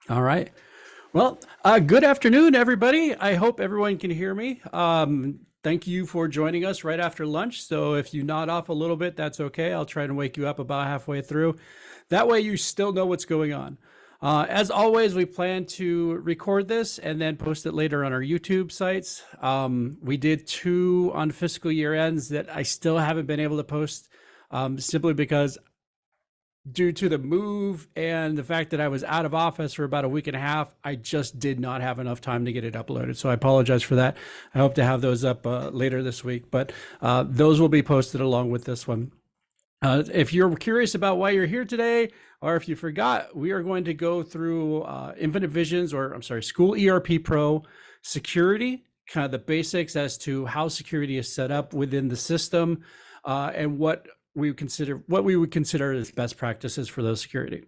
All right. Well, good afternoon, everybody. I hope everyone can hear me. Thank you for joining us right after lunch. So if you nod off a little bit, that's okay. I'll try and wake you up about halfway through. That way you still know what's going on. As always, we plan to record this and then post it later on our YouTube sites. We did two on fiscal year ends that I still haven't been able to post simply because due to the move and the fact that I was out of office for about a week and a half, I just did not have enough time to get it uploaded. So I apologize for that. I hope to have those up later this week, but those will be posted along with this one. If you're curious about why you're here today, or if you forgot, we are going to go through Infinite Visions, or I'm sorry, School ERP Pro security, kind of the basics as to how security is set up within the system, and what we would consider as best practices for those security.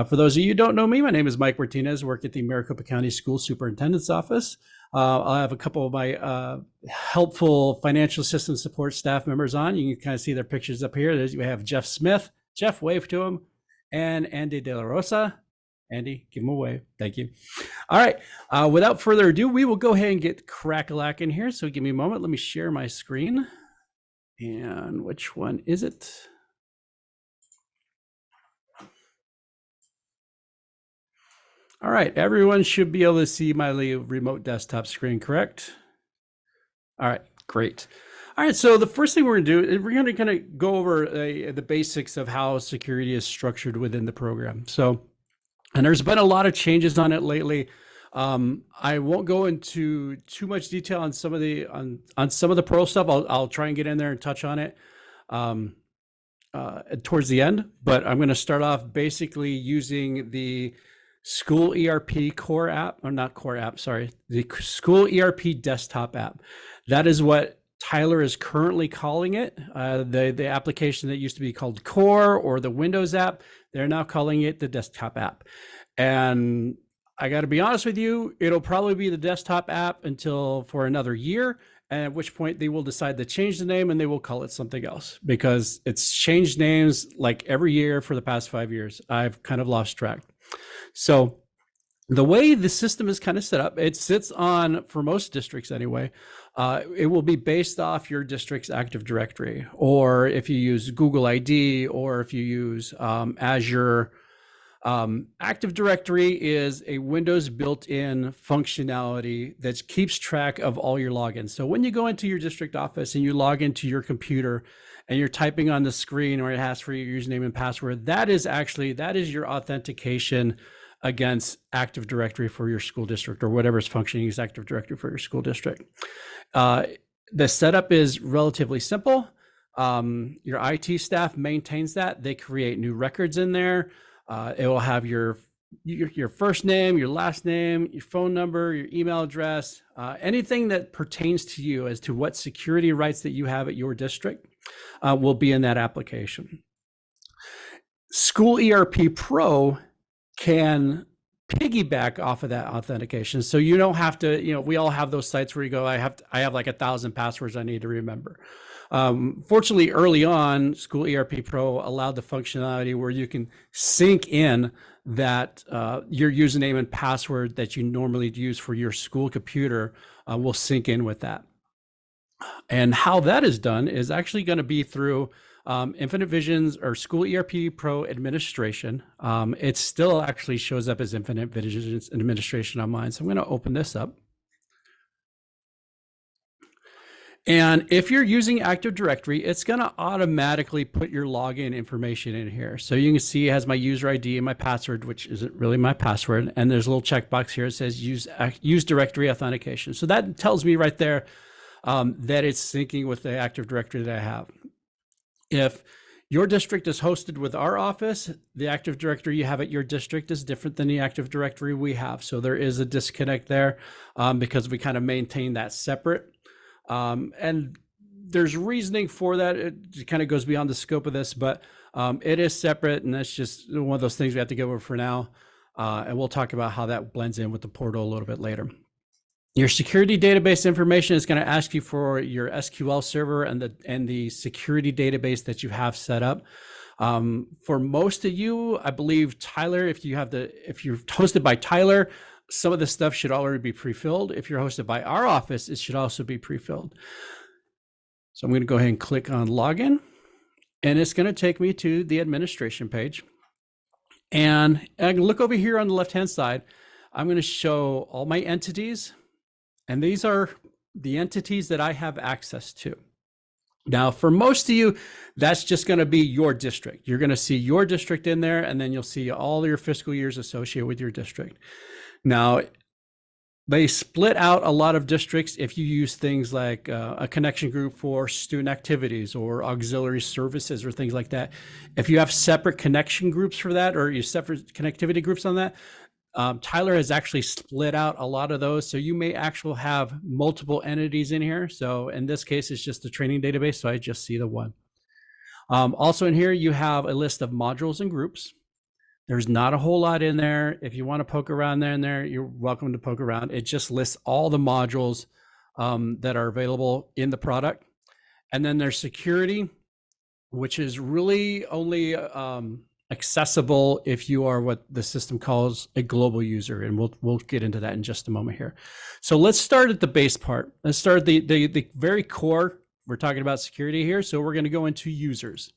For those of you who don't know me, my name is Mike Martinez. I work at the Maricopa County School Superintendent's Office. I'll have a couple of my helpful financial system support staff members on. You can kind of see their pictures up here. We have Jeff Smith. Jeff, wave to him. And Andy De La Rosa. Andy, give him a wave. Thank you. All right. Without further ado, we will go ahead and get crack-a-lack in here. So give me a moment. Let me share my screen. And which one is it? All right, everyone should be able to see my remote desktop screen, correct? All right, great. All right, so the first thing we're gonna do is we're gonna kind of go over the basics of how security is structured within the program. So, and there's been a lot of changes on it lately. I won't go into too much detail on some of the on some of the pro stuff. I'll try and get in there and touch on it towards the end, but I'm going to start off basically using the School ERP core app, or not core app, sorry, the School ERP desktop app. That is what Tyler is currently calling it. The application that used to be called Core or the Windows app, they're now calling it the desktop app. And I got to be honest with you, it'll probably be the desktop app until for another year, at which point they will decide to change the name and they will call it something else, because it's changed names like every year for the past 5 years. I've kind of lost track. So the way the system is kind of set up, it sits on, for most districts anyway, it will be based off your district's Active Directory, or if you use Google ID, or if you use Azure. Active Directory is a Windows built-in functionality that keeps track of all your logins. So when you go into your district office and you log into your computer and you're typing on the screen, or it asks for your username and password, that is your authentication against Active Directory for your school district, or whatever is functioning as Active Directory for your school district. The setup is relatively simple. Your IT staff maintains that. They create new records in there. It will have your first name, your last name, your phone number, your email address, anything that pertains to you as to what security rights that you have at your district will be in that application. School ERP Pro can piggyback off of that authentication. So you don't have to, we all have those sites where you go, I have like 1,000 passwords I need to remember. Fortunately, early on, School ERP Pro allowed the functionality where you can sync in that your username and password that you normally use for your school computer will sync in with that. And how that is done is actually going to be through Infinite Visions or School ERP Pro administration. It still actually shows up as Infinite Visions administration on mine. So I'm going to open this up. And if you're using Active Directory, it's going to automatically put your login information in here. So you can see it has my user ID and my password, which isn't really my password. And there's a little checkbox here. It says use directory authentication. So that tells me right there that it's syncing with the Active Directory that I have. If your district is hosted with our office, the Active Directory you have at your district is different than the Active Directory we have. So there is a disconnect there because we kind of maintain that separate. And there's reasoning for that. It kind of goes beyond the scope of this, but it is separate, and that's just one of those things we have to go over for now. And we'll talk about how that blends in with the portal a little bit later. Your security database information is going to ask you for your SQL server and the security database that you have set up. For most of you, I believe Tyler, if you're hosted by Tyler, some of the stuff should already be pre-filled. If you're hosted by our office, it should also be pre-filled. So I'm going to go ahead and click on login, and it's going to take me to the administration page. And I can look over here on the left-hand side. I'm going to show all my entities, and these are the entities that I have access to. Now, for most of you, that's just going to be your district. You're going to see your district in there, and then you'll see all your fiscal years associated with your district. Now, they split out a lot of districts if you use things like a connection group for student activities or auxiliary services or things like that. If you have separate connection groups for that, or you separate connectivity groups on that, Tyler has actually split out a lot of those. So you may actually have multiple entities in here. So in this case, it's just a training database. So I just see the one. Also in here, you have a list of modules and groups. There's not a whole lot in there. If you want to poke around there, you're welcome to poke around. It just lists all the modules that are available in the product. And then there's security, which is really only accessible if you are what the system calls a global user. And we'll get into that in just a moment here. So let's start at the base part. Let's start at the very core. We're talking about security here. So we're going to go into users.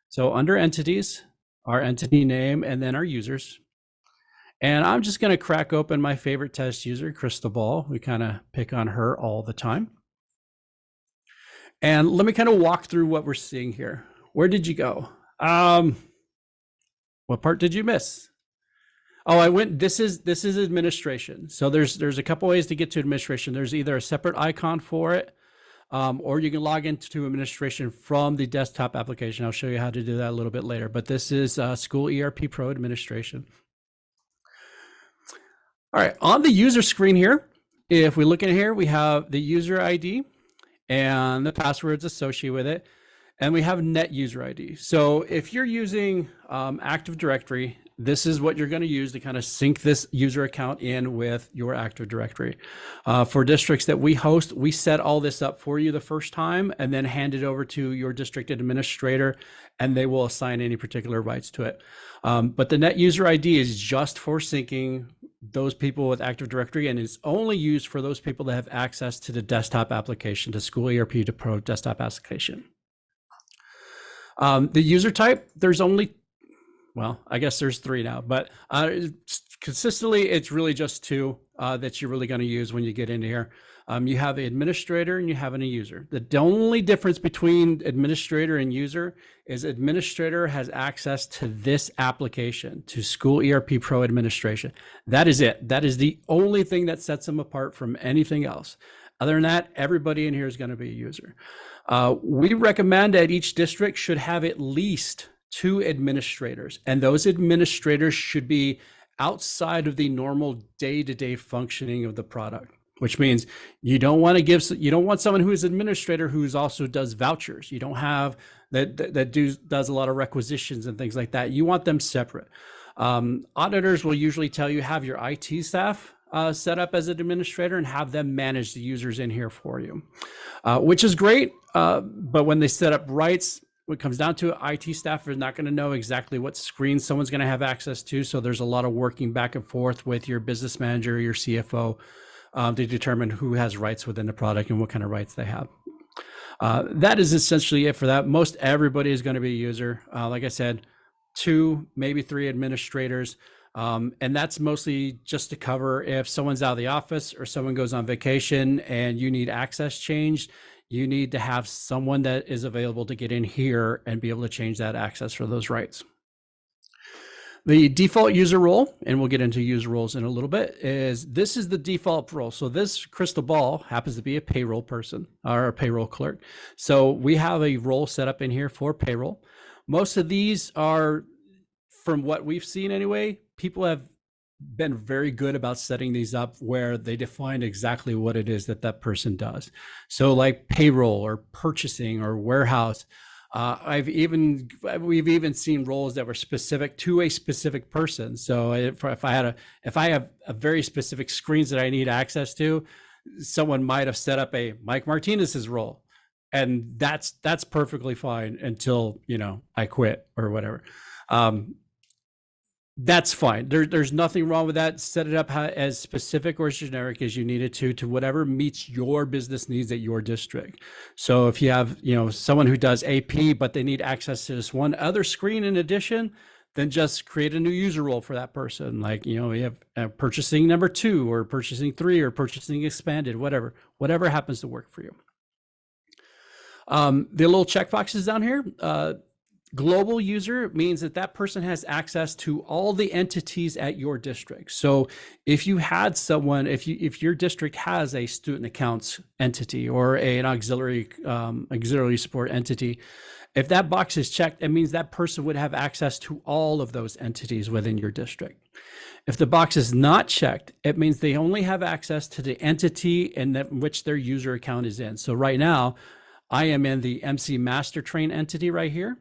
So under entities, our entity name, and then our users. And I'm just going to crack open my favorite test user, Crystal Ball. We kind of pick on her all the time. And let me kind of walk through what we're seeing here. Where did you go? What part did you miss? Oh, I went, this is administration. So there's a couple ways to get to administration. There's either a separate icon for it, or you can log into administration from the desktop application. I'll show you how to do that a little bit later, but this is School ERP Pro Administration. All right, on the user screen here, if we look in here, we have the user ID and the passwords associated with it, and we have net user ID. So if you're using Active Directory, this is what you're going to use to kind of sync this user account in with your Active Directory. For districts that we host, we set all this up for you the first time and then hand it over to your district administrator, and they will assign any particular rights to it. But the net user ID is just for syncing those people with Active Directory, and it's only used for those people that have access to the desktop application, to School ERP to Pro desktop application. The user type, there's only, well, I guess there's 3 now, but consistently, it's really just 2 that you're really going to use when you get into here. You have an administrator and you have a user. The only difference between administrator and user is administrator has access to this application, to School ERP Pro Administration. That is it. That is the only thing that sets them apart from anything else. Other than that, everybody in here is going to be a user. We recommend that each district should have at least 2 administrators, and those administrators should be outside of the normal day-to-day functioning of the product, which means you don't want someone who is administrator who's also does vouchers. You don't have that does a lot of requisitions and things like that. You want them separate. Auditors will usually tell you have your IT staff set up as an administrator and have them manage the users in here for you, which is great. But when they set up rights, what comes down to it, IT staff is not going to know exactly what screen someone's going to have access to. So there's a lot of working back and forth with your business manager, your CFO, to determine who has rights within the product and what kind of rights they have. That is essentially it for that. Most everybody is going to be a user. Like I said, 2, maybe 3 administrators. And that's mostly just to cover if someone's out of the office or someone goes on vacation and you need access changed, you need to have someone that is available to get in here and be able to change that access for those rights. The default user role, and we'll get into user roles in a little bit, this is the default role. So this Crystal Ball happens to be a payroll person or a payroll clerk. So we have a role set up in here for payroll. Most of these are, from what we've seen anyway, people have been very good about setting these up where they define exactly what it is that that person does. So like payroll or purchasing or warehouse, we've even seen roles that were specific to a specific person. So if I have a very specific screens that I need access to, someone might have set up a Mike Martinez's role. And that's perfectly fine until, you know, I quit or whatever. That's fine. There's nothing wrong with that. Set it up as specific or as generic as you need it to whatever meets your business needs at your district. So if you have, you know, someone who does AP, but they need access to this one other screen in addition, then just create a new user role for that person. Like, you know, we have purchasing number 2 or purchasing 3 or purchasing expanded, whatever happens to work for you. The little checkboxes down here, global user means that person has access to all the entities at your district. So if you had someone, if your district has a student accounts entity or an auxiliary support entity, if that box is checked, it means that person would have access to all of those entities within your district. If the box is not checked, it means they only have access to the entity in which their user account is in. So right now, I am in the MC Master Train entity right here.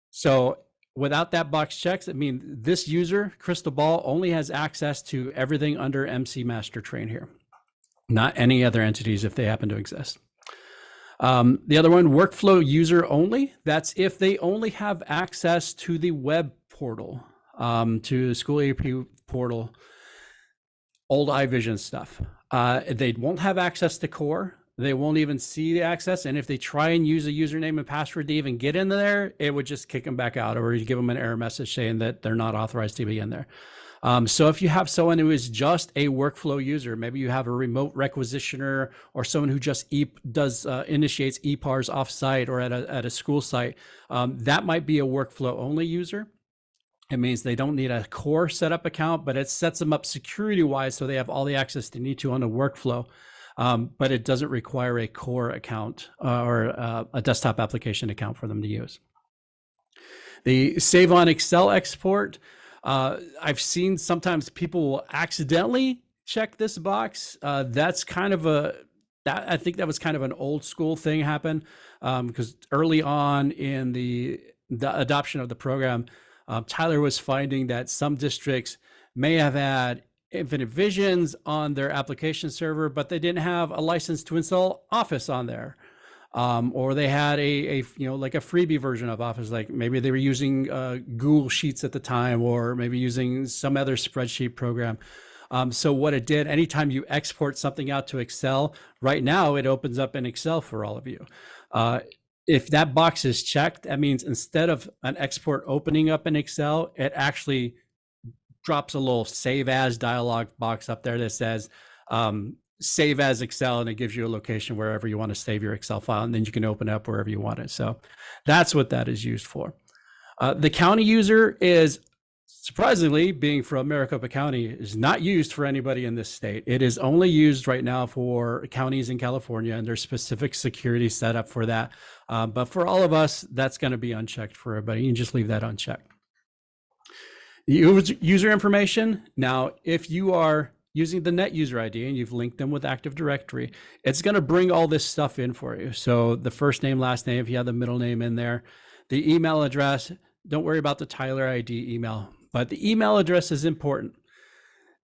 So without that box checked, it means this user, Crystal Ball, only has access to everything under MC Master Train here, not any other entities if they happen to exist. The other one, workflow user only. That's if they only have access to the web portal, to the school AP portal, old iVision stuff. They won't have access to core. They won't even see the access. And if they try and use a username and password to even get into there, it would just kick them back out or give them an error message saying that they're not authorized to be in there. So if you have someone who is just a workflow user, maybe you have a remote requisitioner or someone who just initiates EPARs offsite or at a school site, that might be a workflow only user. It means they don't need a core setup account, but it sets them up security wise so they have all the access they need to on a workflow. But it doesn't require a core account or a desktop application account for them to use. The save on Excel export, I've seen sometimes people will accidentally check this box. That's kind of I think that was kind of an old school thing happen because early on in the adoption of the program, Tyler was finding that some districts may have had Infinite Visions on their application server, but they didn't have a license to install Office on there. Or they had like a freebie version of Office, like maybe they were using Google Sheets at the time, or maybe using some other spreadsheet program. So what it did, anytime you export something out to Excel, right now it opens up in Excel for all of you. If that box is checked, that means instead of an export opening up in Excel, it actually drops a little save as dialog box up there that says save as Excel, and it gives you a location wherever you want to save your Excel file, and then you can open it up wherever you want it. So that's what that is used for. The county user is, surprisingly, being from Maricopa County, is not used for anybody in this state. It is only used right now for counties in California, and there's specific security set up for that. But for all of us, that's going to be unchecked for everybody. You can just leave that unchecked. User information. Now, if you are using the net user ID and you've linked them with Active Directory, it's going to bring all this stuff in for you. So the first name, last name, if you have the middle name in there, the email address, don't worry about the Tyler ID email, but the email address is important.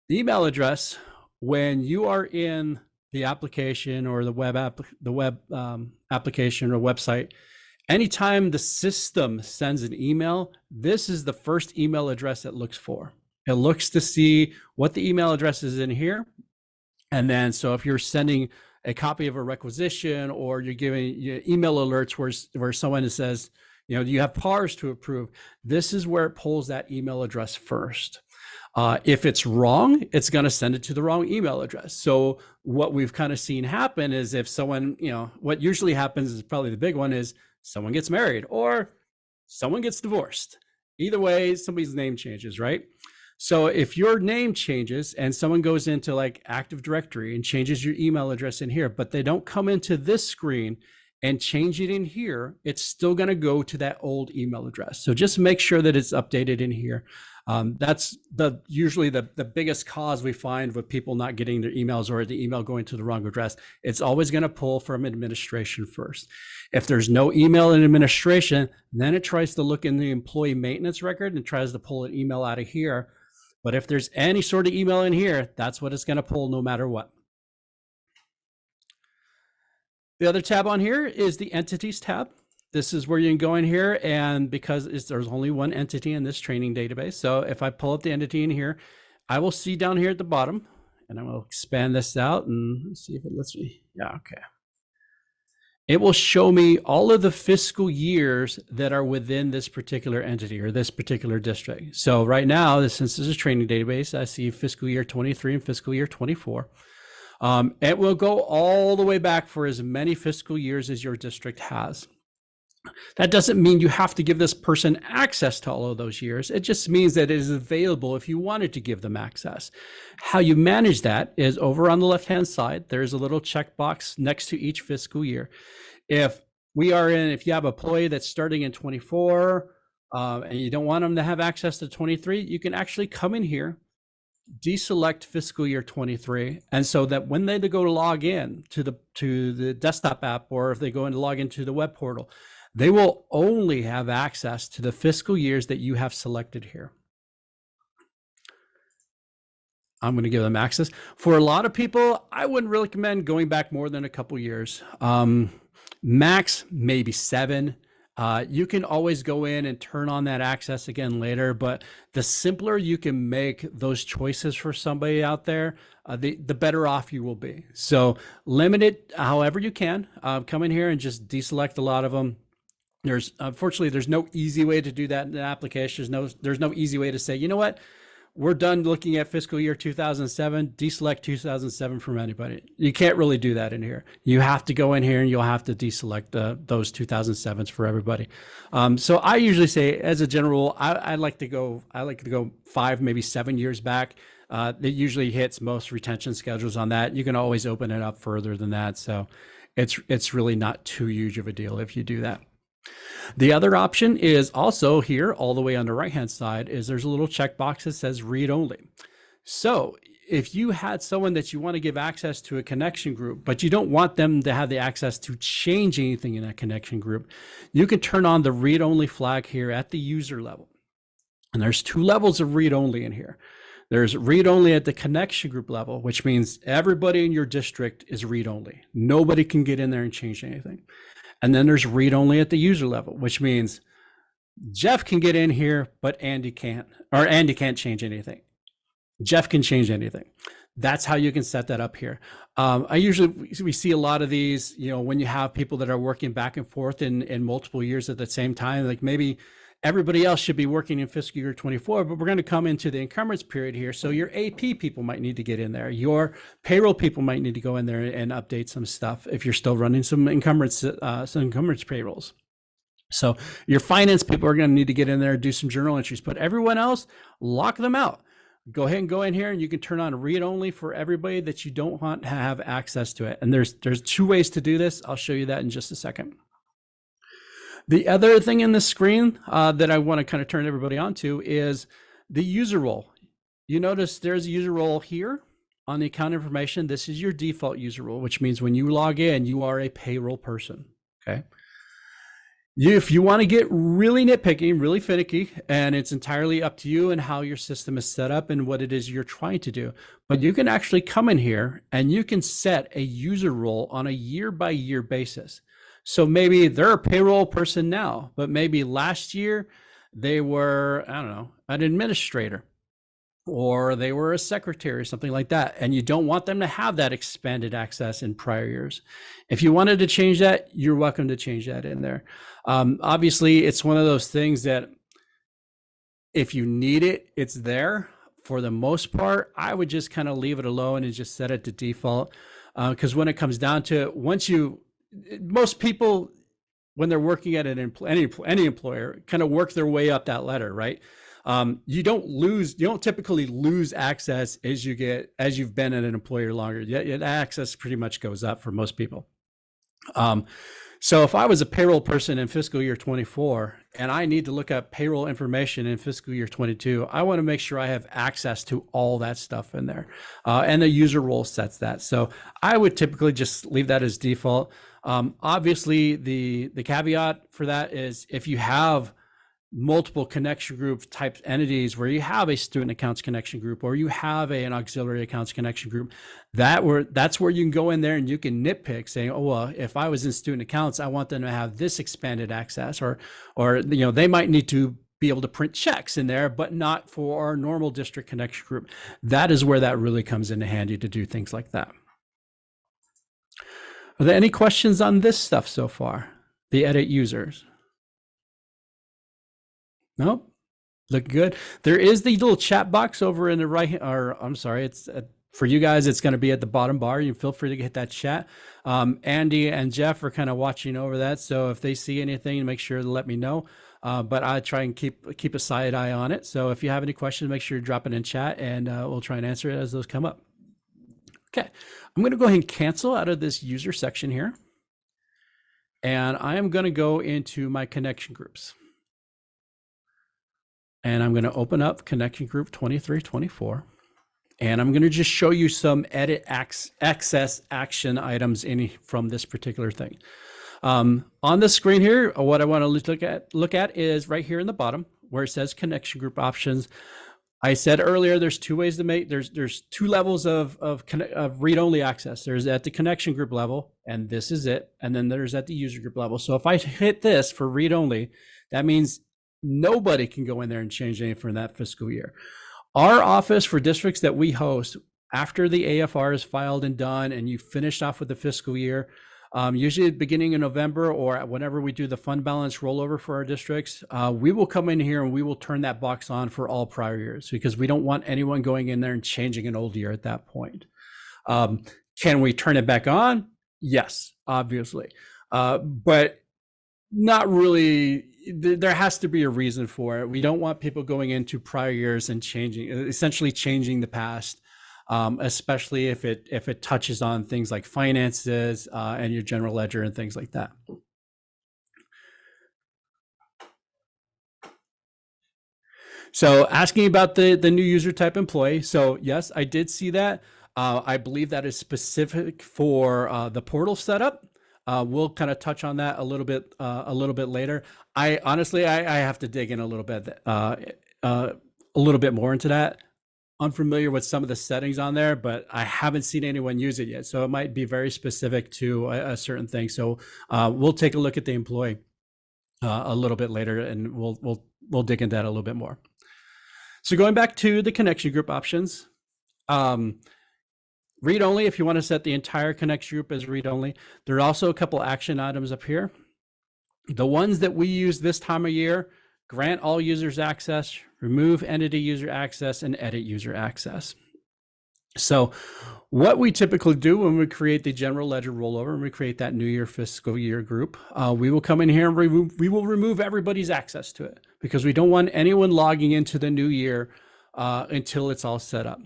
The email address, when you are in the application or the web application or website, anytime the system sends an email, this is the first email address it looks for. It looks to see what the email address is in here. And then, so if you're sending a copy of a requisition or you're giving email alerts where someone says, you have PARs to approve, this is where it pulls that email address first. If it's wrong, it's going to send it to the wrong email address. So what we've kind of seen happen is if someone, what usually happens is probably the big one is someone gets married or someone gets divorced. Either way, somebody's name changes, right? So if your name changes and someone goes into like Active Directory and changes your email address in here, but they don't come into this screen and change it in here, it's still going to go to that old email address. So just make sure that it's updated in here. That's usually the biggest cause we find with people not getting their emails or the email going to the wrong address. It's always going to pull from administration first. If there's no email in administration, then it tries to look in the employee maintenance record and tries to pull an email out of here. But if there's any sort of email in here, that's what it's going to pull no matter what. The other tab on here is the entities tab. This is where you can go in here, and because there's only one entity in this training database, so if I pull up the entity in here, I will see down here at the bottom, and I will expand this out and see if it lets me. Yeah, okay. It will show me all of the fiscal years that are within this particular entity or this particular district. So right now, since this is a training database, I see fiscal year 23 and fiscal year 24. It will go all the way back for as many fiscal years as your district has. That doesn't mean you have to give this person access to all of those years. It just means that it is available if you wanted to give them access. How you manage that is over on the left-hand side, there's a little checkbox next to each fiscal year. If you have an employee that's starting in 24 and you don't want them to have access to 23, you can actually come in here, deselect fiscal year 23, and so that when they go to log in to the desktop app, or if they go in to log into the web portal, they will only have access to the fiscal years that you have selected here. I'm going to give them access. For a lot of people, I wouldn't recommend going back more than a couple years. Max, maybe 7. You can always go in and turn on that access again later, but the simpler you can make those choices for somebody out there, the better off you will be. So limit it however you can. Come in here and just deselect a lot of them. Unfortunately, there's no easy way to do that in the application. There's no easy way to say, you know what, we're done looking at fiscal year 2007, deselect 2007 from anybody. You can't really do that in here. You have to go in here and you'll have to deselect those 2007s for everybody. So I usually say, as a general, I like to go 5, maybe 7 years back. It usually hits most retention schedules on that. You can always open it up further than that. So it's really not too huge of a deal if you do that. The other option is also here, all the way on the right-hand side, is there's a little checkbox that says read only. So if you had someone that you want to give access to a connection group, but you don't want them to have the access to change anything in that connection group, you can turn on the read only flag here at the user level. And there's 2 levels of read only in here. There's read only at the connection group level, which means everybody in your district is read only. Nobody can get in there and change anything. And then there's read only at the user level, which means Jeff can get in here, but Andy can't, or Andy can't change anything. Jeff can change anything. That's how you can set that up here. We see a lot of these, when you have people that are working back and forth in multiple years at the same time, like maybe everybody else should be working in fiscal year 24, but we're going to come into the encumbrance period here. So your AP people might need to get in there. Your payroll people might need to go in there and update some stuff if you're still running some encumbrance payrolls. So your finance people are going to need to get in there and do some journal entries, but everyone else, lock them out. Go ahead and go in here and you can turn on read only for everybody that you don't want to have access to it. And there's 2 ways to do this. I'll show you that in just a second. The other thing in the screen that I want to kind of turn everybody on to is the user role. You notice there's a user role here on the account information. This is your default user role, which means when you log in, you are a payroll person, okay? If you want to get really nitpicky, really finicky, and it's entirely up to you and how your system is set up and what it is you're trying to do, but you can actually come in here and you can set a user role on a year-by-year basis. So maybe they're a payroll person now, but maybe last year they were, I don't know, an administrator, or they were a secretary or something like that. And you don't want them to have that expanded access in prior years. If you wanted to change that, you're welcome to change that in there. Obviously, it's one of those things that if you need it, it's there. For the most part, I would just kind of leave it alone and just set it to default. Because when it comes down to it, most people, when they're working at any employer, kind of work their way up that ladder, right? You don't typically lose access as you've been at an employer longer. Yet access pretty much goes up for most people. So if I was a payroll person in fiscal year 24 and I need to look up payroll information in fiscal year 22, I want to make sure I have access to all that stuff in there. And the user role sets that. So I would typically just leave that as default. Obviously, the caveat for that is if you have multiple connection group type entities where you have a student accounts connection group or you have an auxiliary accounts connection group, that's where you can go in there and you can nitpick saying, oh, well, if I was in student accounts, I want them to have this expanded access, or they might need to be able to print checks in there, but not for our normal district connection group. That is where that really comes into handy to do things like that. Are there any questions on this stuff so far? The edit users? Nope. Look good. There is the little chat box over in the right, or I'm sorry, it's for you guys, it's going to be at the bottom bar. You feel free to hit that chat. Andy and Jeff are kind of watching over that. So if they see anything, make sure to let me know. But I try and keep a side eye on it. So if you have any questions, make sure you drop it in chat and we'll try and answer it as those come up. Okay. I'm going to go ahead and cancel out of this user section here. And I am going to go into my connection groups. And I'm going to open up connection group 2324. And I'm going to just show you some edit access action items from this particular thing. On the screen here, what I want to look at is right here in the bottom where it says connection group options. I said earlier, there's two ways to make, there's two levels of read-only access. There's at the connection group level, and this is it. And then there's at the user group level. So if I hit this for read-only, that means nobody can go in there and change anything for that fiscal year. Our office for districts that we host, after the AFR is filed and done and you finished off with the fiscal year, usually at the beginning of November or whenever we do the fund balance rollover for our districts, we will come in here and we will turn that box on for all prior years because we don't want anyone going in there and changing an old year at that point. Can we turn it back on? Yes, obviously. But not really. There has to be a reason for it. We don't want people going into prior years and essentially changing the past, especially if it touches on things like finances and your general ledger and things like that. So asking about the new user type employee. So yes, I did see that. I believe that is specific for the portal setup. We'll kind of touch on that a little bit later. I honestly have to dig in a little bit more into that. I'm familiar with some of the settings on there, but I haven't seen anyone use it yet. So it might be very specific to a certain thing. So we'll take a look at the employee a little bit later, and we'll dig into that a little bit more. So going back to the connection group options. Read only, if you want to set the entire connection group as read only. There are also a couple action items up here. The ones that we use this time of year: grant all users access, remove entity user access, and edit user access. So what we typically do when we create the general ledger rollover and we create that new year fiscal year group, we will come in here and we will remove everybody's access to it because we don't want anyone logging into the new year until it's all set up.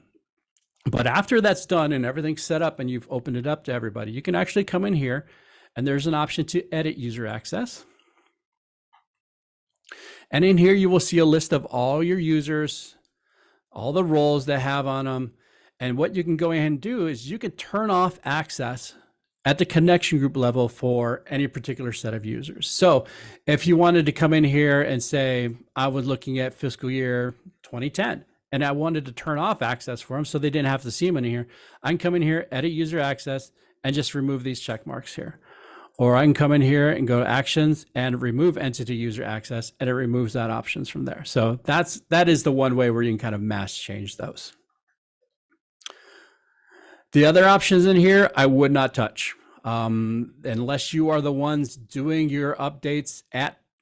But after that's done and everything's set up and you've opened it up to everybody, you can actually come in here and there's an option to edit user access. And in here, you will see a list of all your users, all the roles they have on them. And what you can go ahead and do is you can turn off access at the connection group level for any particular set of users. So if you wanted to come in here and say, I was looking at fiscal year 2010, and I wanted to turn off access for them so they didn't have to see them in here, I can come in here, edit user access, and just remove these check marks here. Or I can come in here and go to actions and remove entity user access, and it removes that options from there. So that is the one way where you can kind of mass change those. The other options in here, I would not touch unless you are the ones doing your updates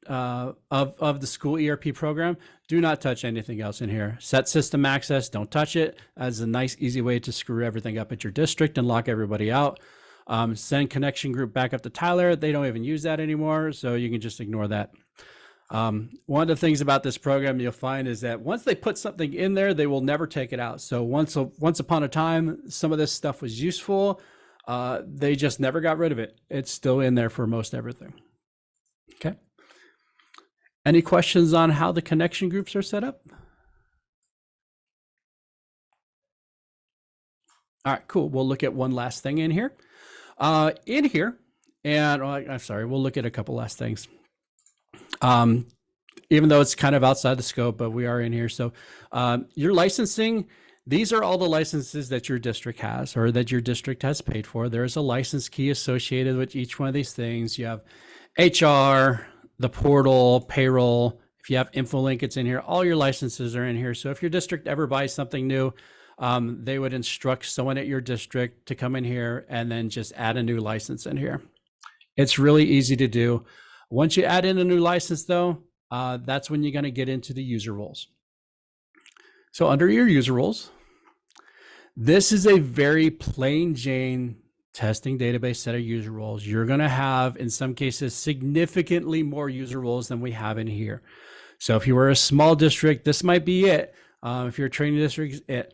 of the school ERP program. Do not touch anything else in here. Set system access, don't touch it. That's a nice, easy way to screw everything up at your district and lock everybody out. Send connection group back up to Tyler. They don't even use that anymore, so you can just ignore that. One of the things about this program you'll find is that once they put something in there, they will never take it out. So once upon a time, some of this stuff was useful. They just never got rid of it. It's still in there for most everything. Okay. Any questions on how the connection groups are set up? All right, cool. We'll look at one last thing in here. And I'm sorry, we'll look at a couple last things. even though it's kind of outside the scope, but we are in here. So your licensing, these are all the licenses that your district has or that your district has paid for. There's a license key associated with each one of these things. You have HR, the portal, payroll. If you have InfoLink, it's in here. All your licenses are in here. So if your district ever buys something new, they would instruct someone at your district to come in here and then just add a new license in here. It's really easy to do. Once you add in a new license though, that's when you're going to get into the user roles. So under your user roles, this is a very plain Jane testing database set of user roles. You're going to have, in some cases, significantly more user roles than we have in here. So if you were a small district, this might be it. If you're a training district, it.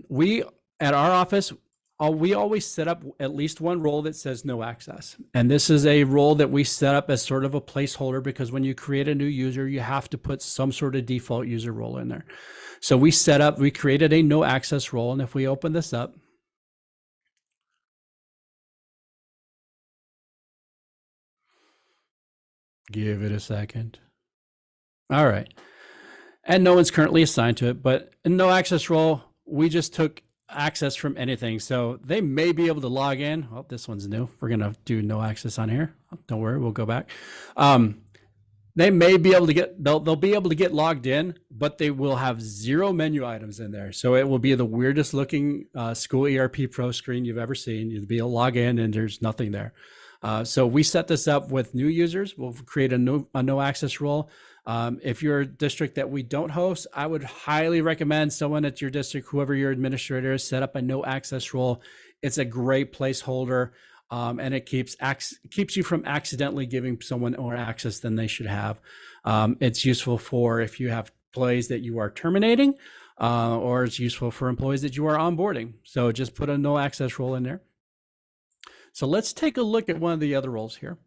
We, at our office, we always set up at least one role that says no access. And this is a role that we set up as sort of a placeholder because when you create a new user, you have to put some sort of default user role in there. So we created a no access role. And if we open this up, give it a second. All right. And no one's currently assigned to it, but in no access role, we just took access from anything. So they may be able to log in. Oh, this one's new. We're going to do no access on here. Don't worry, we'll go back. They may be able to get, they'll be able to get logged in, but they will have 0 menu items in there. So it will be the weirdest looking school ERP Pro screen you've ever seen. You'll be able to log in and there's nothing there. So we set this up with new users. We'll create a no access role. If you're a district that we don't host, I would highly recommend someone at your district, whoever your administrator is, set up a no access role. It's a great placeholder, and it keeps you from accidentally giving someone more access than they should have. It's useful for if you have employees that you are terminating, or it's useful for employees that you are onboarding. So just put a no access role in there. So let's take a look at one of the other roles here.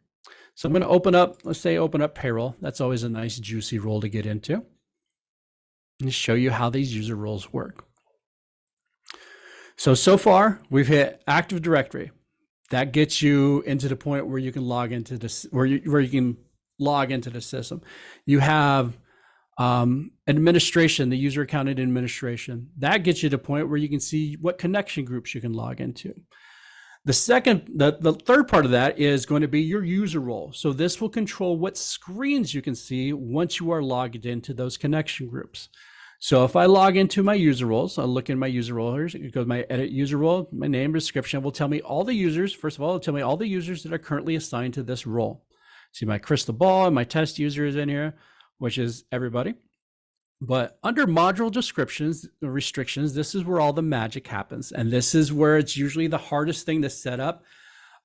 So I'm going to open up, let's say open up payroll. That's always a nice juicy role to get into and show you how these user roles work. So far we've hit Active Directory. That gets you into the point where you can log into this, where you can log into the system. You have administration, the user account administration. That gets you to the point where you can see what connection groups you can log into. The third part of that is going to be your user role. So this will control what screens you can see once you are logged into those connection groups. So if I log into my user roles, I'll look in my user roles, it goes my edit user role, my name, description will tell me all the users. First of all, it'll tell me all the users that are currently assigned to this role. See my crystal ball and my test user is in here, which is everybody. But under module descriptions, restrictions, this is where all the magic happens. And this is where it's usually the hardest thing to set up.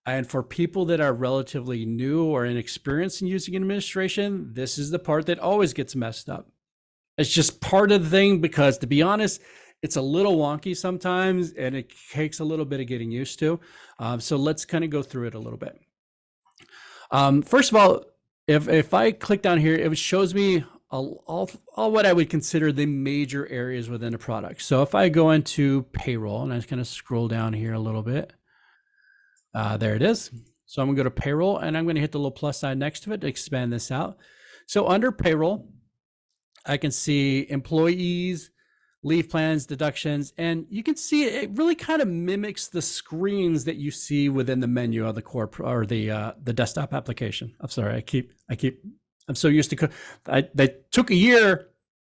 And for people that are relatively new or inexperienced in using administration, this is the part that always gets messed up. It's just part of the thing because, to be honest, it's a little wonky sometimes and it takes a little bit of getting used to. So let's kind of go through it a little bit. First of all, if I click down here, it shows me all what I would consider the major areas within a product. So if I go into payroll and I just kind of scroll down here a little bit, there it is. So I'm gonna go to payroll and I'm gonna hit the little plus sign next to it to expand this out. So under payroll, I can see employees, leave plans, deductions, and you can see it really kind of mimics the screens that you see within the menu of the core or the desktop application. I'm sorry, I'm so used to, they took a year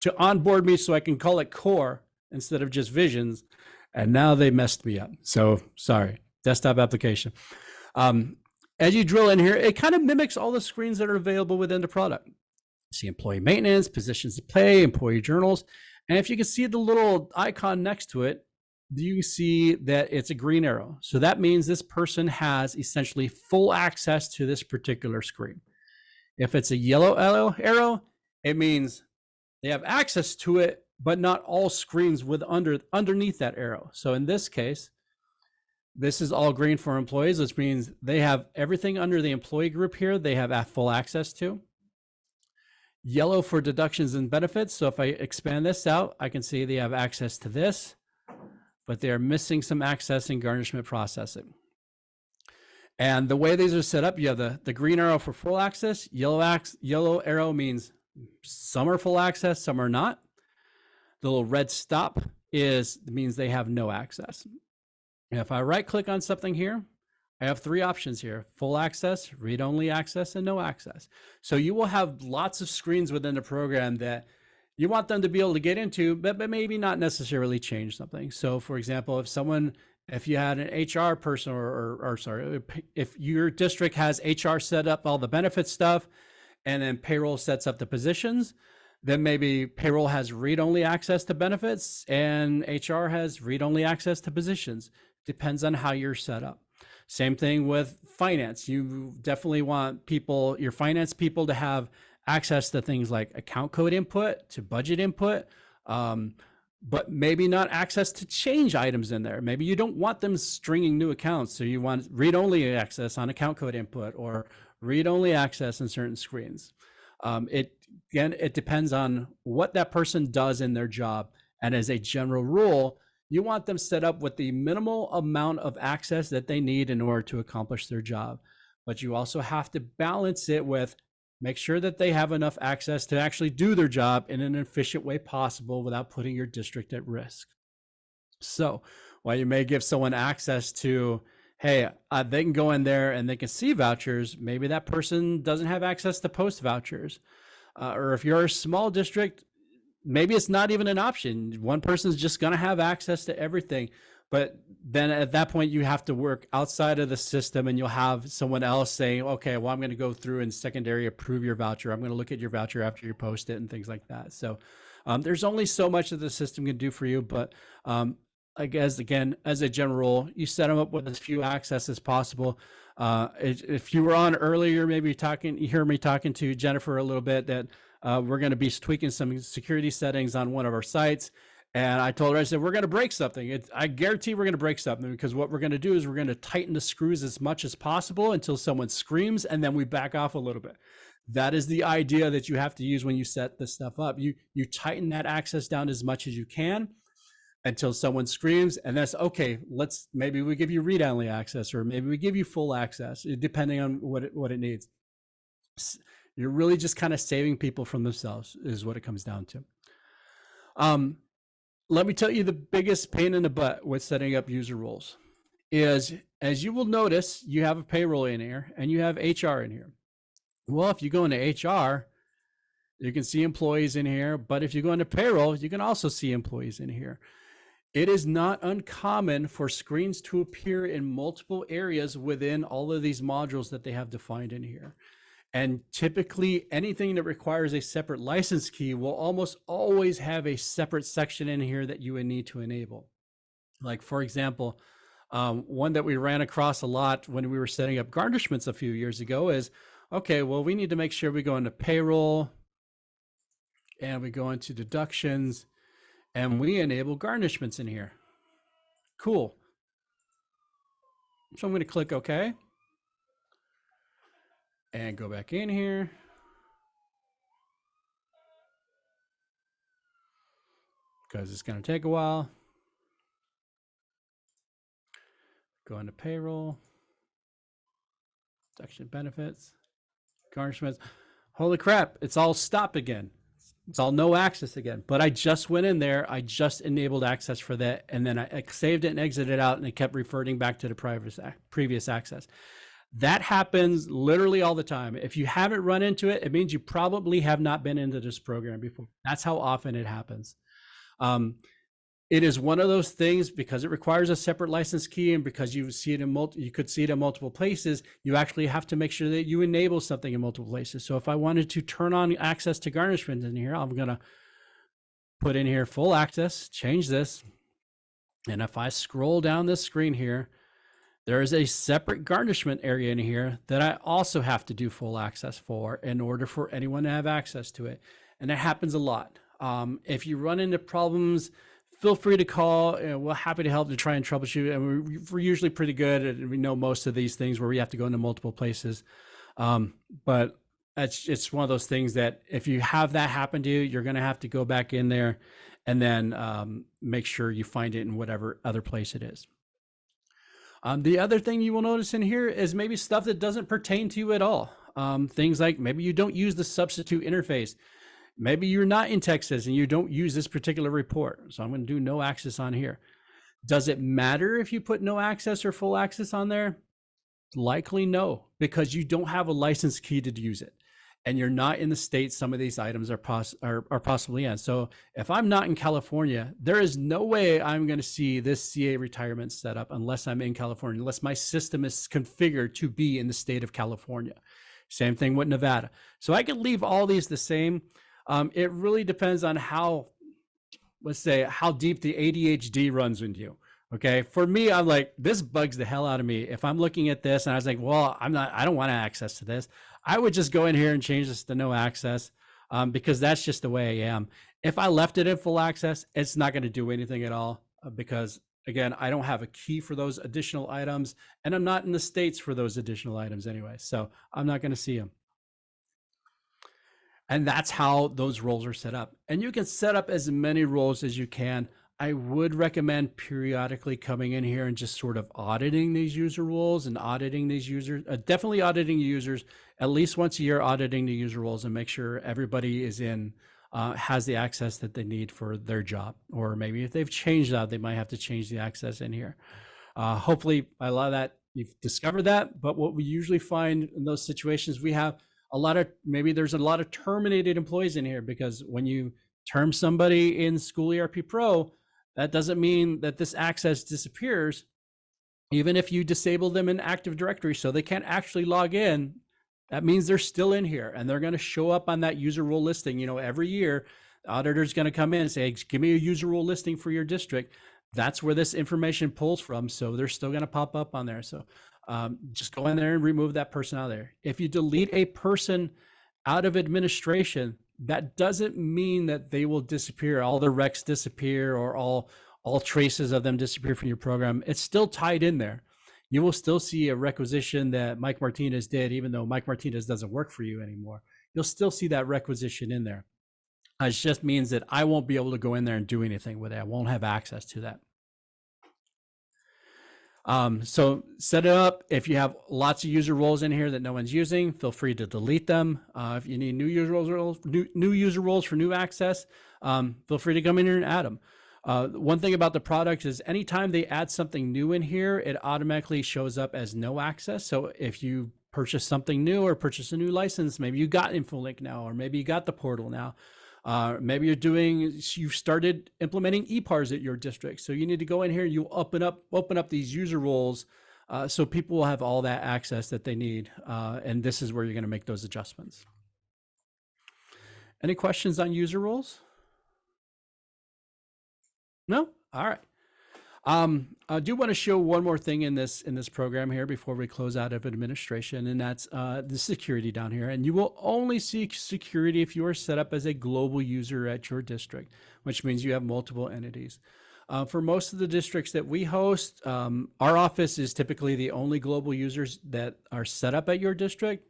to onboard me so I can call it core instead of just visions. And now they messed me up. So sorry, desktop application. As you drill in here, it kind of mimics all the screens that are available within the product. See employee maintenance, positions to pay, employee journals. And if you can see the little icon next to it, you see that it's a green arrow. So that means this person has essentially full access to this particular screen. If it's a yellow arrow, it means they have access to it, but not all screens with underneath that arrow. So in this case, this is all green for employees, which means they have everything under the employee group here, they have full access to. Yellow for deductions and benefits. So if I expand this out, I can see they have access to this, but they are missing some access in garnishment processing. And the way these are set up, you have the green arrow for full access, yellow arrow means Some are full access, some are not. The little red stop means they have no access. And if I right click on something here, I have three options here: full access, read-only access, and no access. So you will have lots of screens within the program that you want them to be able to get into, but maybe not necessarily change something. So for example, if you had an HR person or sorry, if your district has HR set up all the benefit stuff and then payroll sets up the positions, then maybe payroll has read-only access to benefits and HR has read-only access to positions. Depends on how you're set up. Same thing with finance. You definitely want your finance people to have access to things like account code input, to budget input, but maybe not access to change items in there. Maybe you don't want them stringing new accounts. So you want read-only access on account code input or read-only access in certain screens. It depends on what that person does in their job. And as a general rule, you want them set up with the minimal amount of access that they need in order to accomplish their job. But you also have to balance it with make sure that they have enough access to actually do their job in an efficient way possible without putting your district at risk. So while you may give someone access to, hey, they can go in there and they can see vouchers, maybe that person doesn't have access to post vouchers. Or if you're a small district, maybe it's not even an option. One person's just going to have access to everything. But then at that point, you have to work outside of the system and you'll have someone else saying, okay, well, I'm going to go through and secondary approve your voucher. I'm going to look at your voucher after you post it and things like that. So there's only so much that the system can do for you. But I guess, again, as a general rule, you set them up with as few access as possible. If you were on earlier, maybe you hear me talking to Jennifer a little bit that we're going to be tweaking some security settings on one of our sites. And I told her, I said, we're going to break something. I guarantee we're going to break something, because what we're going to do is we're going to tighten the screws as much as possible until someone screams, and then we back off a little bit. That is the idea that you have to use when you set this stuff up. You tighten that access down as much as you can until someone screams, and that's okay. Maybe we give you read-only access, or maybe we give you full access, depending on what it needs. You're really just kind of saving people from themselves is what it comes down to. Let me tell you, the biggest pain in the butt with setting up user roles is, as you will notice, you have a payroll in here and you have HR in here. Well, if you go into HR, you can see employees in here, but if you go into payroll, you can also see employees in here. It is not uncommon for screens to appear in multiple areas within all of these modules that they have defined in here. And typically anything that requires a separate license key will almost always have a separate section in here that you would need to enable. Like, for example, one that we ran across a lot when we were setting up garnishments a few years ago is, okay, well, we need to make sure we go into payroll and we go into deductions and we enable garnishments in here. Cool. So I'm going to click OK. And go back in here. Because it's going to take a while. Go into payroll. Section benefits. Garnishments. Holy crap, it's all stopped again. It's all no access again. But I just went in there. I just enabled access for that. And then I saved it and exited out, and it kept reverting back to the previous access. That happens literally all the time. If you haven't run into it, it means you probably have not been into this program before. That's how often it happens. It is one of those things, because it requires a separate license key, and because you see it you could see it in multiple places, you actually have to make sure that you enable something in multiple places. So if I wanted to turn on access to garnishment in here, I'm going to put in here full access, change this. And if I scroll down this screen here, there is a separate garnishment area in here that I also have to do full access for in order for anyone to have access to it. And that happens a lot. If you run into problems, feel free to call. We're happy to help to try and troubleshoot. And we're usually pretty good, and we know most of these things where we have to go into multiple places. But it's one of those things that if you have that happen to you, you're going to have to go back in there and then make sure you find it in whatever other place it is. The other thing you will notice in here is maybe stuff that doesn't pertain to you at all. Things like maybe you don't use the substitute interface. Maybe you're not in Texas and you don't use this particular report. So I'm going to do no access on here. Does it matter if you put no access or full access on there? Likely no, because you don't have a license key to use it. And you're not in the state some of these items are possibly in. So if I'm not in California, there is no way I'm going to see this CA retirement set up unless I'm in California, unless my system is configured to be in the state of California. Same thing with Nevada. So I could leave all these the same. It really depends on how, let's say, how deep the ADHD runs in you. Okay. For me, I'm like, this bugs the hell out of me. If I'm looking at this and I was like, well, I don't want access to this. I would just go in here and change this to no access, because that's just the way I am. If I left it in full access, it's not going to do anything at all, because again, I don't have a key for those additional items, and I'm not in the states for those additional items anyway. So I'm not going to see them. And that's how those roles are set up. And you can set up as many roles as you can. I would recommend periodically coming in here and just sort of auditing these user roles and auditing these users, definitely auditing users at least once a year, auditing the user roles and make sure everybody is in, has the access that they need for their job. Or maybe if they've changed that, they might have to change the access in here. Hopefully by a lot of that, you've discovered that. But what we usually find in those situations, we have a lot of, maybe there's a lot of terminated employees in here, because when you term somebody in School ERP Pro, that doesn't mean that this access disappears. Even if you disable them in Active Directory so they can't actually log in, that means they're still in here and they're going to show up on that user role listing. You know, every year, the auditor's going to come in and say, give me a user role listing for your district. That's where this information pulls from. So they're still going to pop up on there. So just go in there and remove that person out of there. If you delete a person out of administration, that doesn't mean that they will disappear. All the recs disappear, or all traces of them disappear from your program. It's still tied in there. You will still see a requisition that Mike Martinez did, even though Mike Martinez doesn't work for you anymore. You'll still see that requisition in there. It just means that I won't be able to go in there and do anything with it. I won't have access to that. So set it up. If you have lots of user roles in here that no one's using, feel free to delete them. If you need new user roles for new access, feel free to come in here and add them. One thing about the product is anytime they add something new in here, it automatically shows up as no access. So if you purchase something new or purchase a new license, maybe you got InfoLink now, or maybe you got the portal now. Maybe you started implementing EPARs at your district. So you need to go in here and you open up these user roles, so people will have all that access that they need. And this is where you're going to make those adjustments. Any questions on user roles? No? All right. I do want to show one more thing in this program here before we close out of administration, and that's the security down here. And you will only see security if you are set up as a global user at your district, which means you have multiple entities. For most of the districts that we host, our office is typically the only global users that are set up at your district.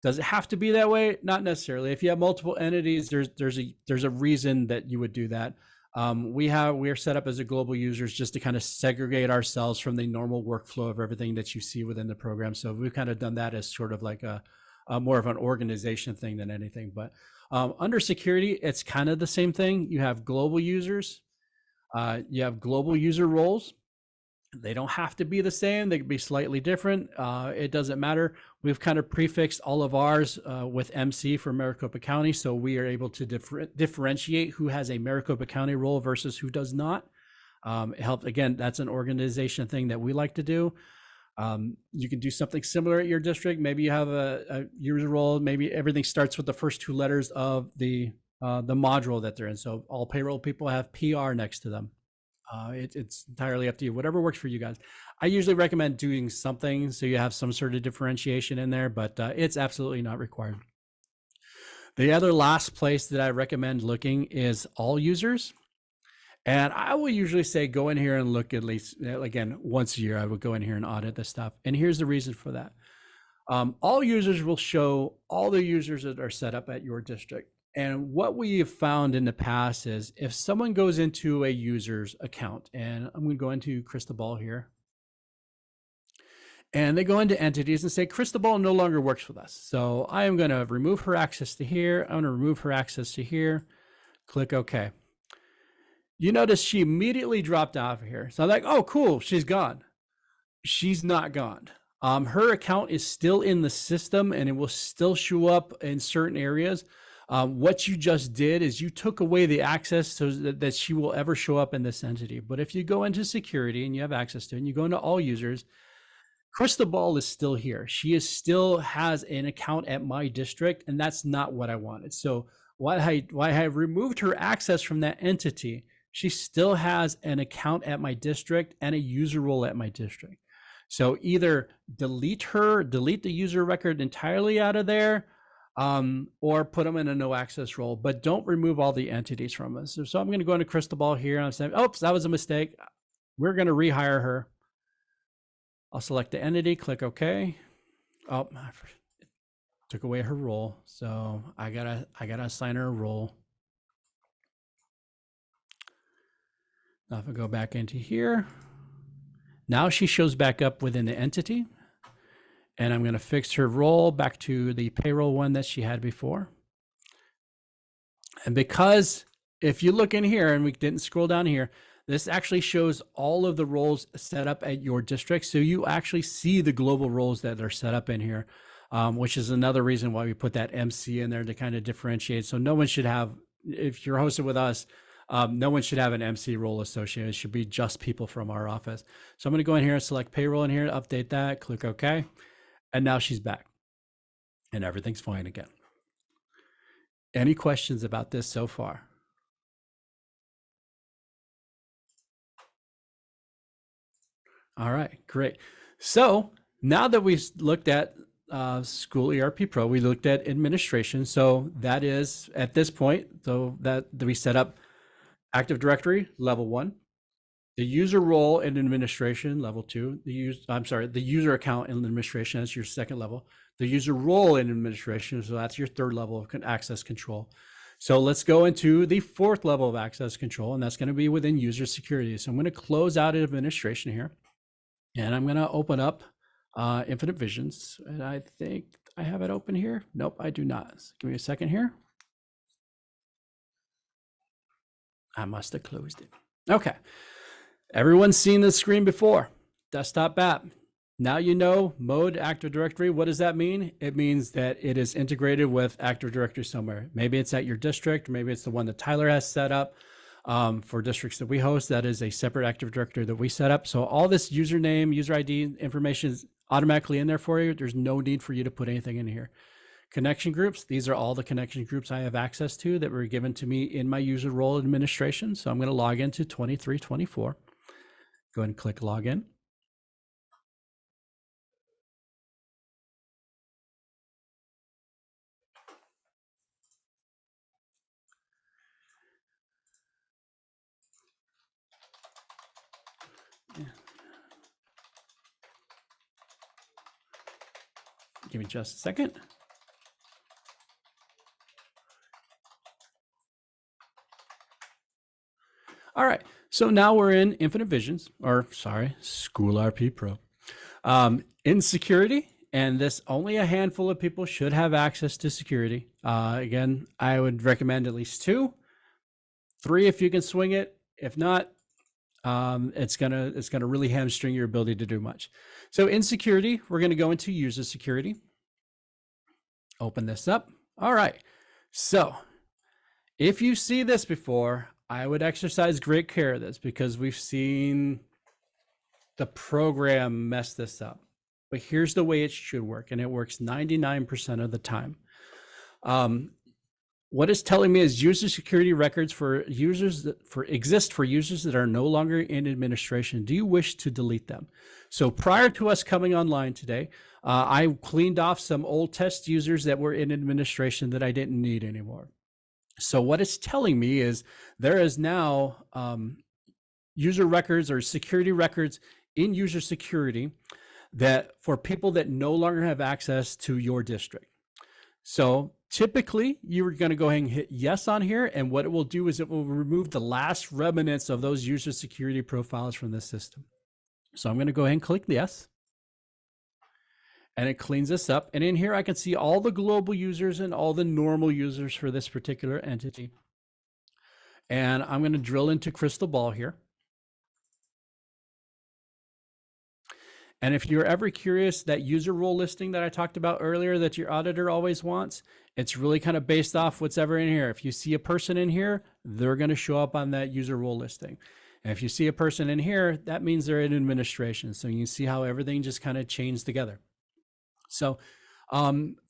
Does it have to be that way? Not necessarily. If you have multiple entities, there's a reason that you would do that. We are set up as a global users just to kind of segregate ourselves from the normal workflow of everything that you see within the program. So we've kind of done that as sort of like a more of an organization thing than anything. But under security, it's kind of the same thing. You have global users, you have global user roles. They don't have to be the same. They could be slightly different. It doesn't matter. We've kind of prefixed all of ours with MC for Maricopa County. So we are able to differentiate who has a Maricopa County role versus who does not. It helps. Again, that's an organization thing that we like to do. You can do something similar at your district. Maybe you have a user role. Maybe everything starts with the first two letters of the module that they're in. So all payroll people have PR next to them. It's entirely up to you, whatever works for you guys. I usually recommend doing something so you have some sort of differentiation in there, but it's absolutely not required. The other last place that I recommend looking is all users. And I will usually say, go in here and look at least, again, once a year, I would go in here and audit this stuff. And here's the reason for that. All users will show all the users that are set up at your district. And what we have found in the past is if someone goes into a user's account, and I'm going to go into Crystal Ball here, And they go into entities and say, Cristobal no longer works with us. So I am going to remove her access to here. I'm going to remove her access to here. Click OK. You notice she immediately dropped off of here. So I'm like, oh, cool, she's gone. She's not gone. Her account is still in the system and it will still show up in certain areas. What you just did is you took away the access so that she will ever show up in this entity. But if you go into security and you have access to it and you go into all users, Cristobal is still here. She is still has an account at my district, and that's not what I wanted. So why I have removed her access from that entity, she still has an account at my district and a user role at my district. So either delete the user record entirely out of there, or put them in a no access role, but don't remove all the entities from us. So I'm going to go into Cristobal here and I'm saying, oops, that was a mistake. We're going to rehire her. I'll select the entity, click OK. Oh, I took away her role. So I gotta assign her a role. Now if I go back into here, now she shows back up within the entity. And I'm going to fix her role back to the payroll one that she had before. And because if you look in here and we didn't scroll down here, this actually shows all of the roles set up at your district. So you actually see the global roles that are set up in here, which is another reason why we put that MC in there to kind of differentiate. So no one should have, if you're hosted with us, no one should have an MC role associated. It should be just people from our office. So I'm going to go in here and select payroll in here, update that, click OK. And now she's back and everything's fine again. Any questions about this so far? All right, great. So now that we've looked at School ERP Pro, we looked at administration. So that is at this point, so that we set up Active Directory level 1, the user role in administration level 2, the user account in administration is your second level, the user role in administration, so that's your third level of access control. So let's go into the fourth level of access control, and that's going to be within user security. So I'm going to close out administration here. And I'm going to open up Infinite Visions. And I think I have it open here. Nope, I do not. So give me a second here. I must have closed it. Okay. Everyone's seen this screen before. Desktop app. Now you know mode Active Directory. What does that mean? It means that it is integrated with Active Directory somewhere. Maybe it's at your district. Maybe it's the one that Tyler has set up. For districts that we host, that is a separate Active Directory that we set up. So all this username, user ID information is automatically in there for you. There's no need for you to put anything in here. Connection groups, these are all the connection groups I have access to that were given to me in my user role administration. So I'm going to log into 2324. Go ahead and click login. Give me just a second. All right, so now we're in Infinite Visions, or sorry, School RP Pro. In security, and this only a handful of people should have access to security. Again, I would recommend at least 2, 3 if you can swing it. If not, it's gonna really hamstring your ability to do much. So in security, we're gonna go into user security. Open this up. All right. So if you see this before, I would exercise great care of this because we've seen the program mess this up. But here's the way it should work, and it works 99% of the time. What it's telling me is user security records for users exist for users that are no longer in administration. Do you wish to delete them? So prior to us coming online today, I cleaned off some old test users that were in administration that I didn't need anymore. So what it's telling me is there is now user records or security records in user security that for people that no longer have access to your district. So typically you're going to go ahead and hit yes on here. And what it will do is it will remove the last remnants of those user security profiles from the system. So I'm going to go ahead and click yes. and it cleans this up. And in here, I can see all the global users and all the normal users for this particular entity. And I'm going to drill into Crystal Ball here. And if you're ever curious, that user role listing that I talked about earlier that your auditor always wants, it's really kind of based off what's ever in here. If you see a person in here, they're going to show up on that user role listing. And if you see a person in here, that means they're in administration. So you can see how everything just kind of chains together. So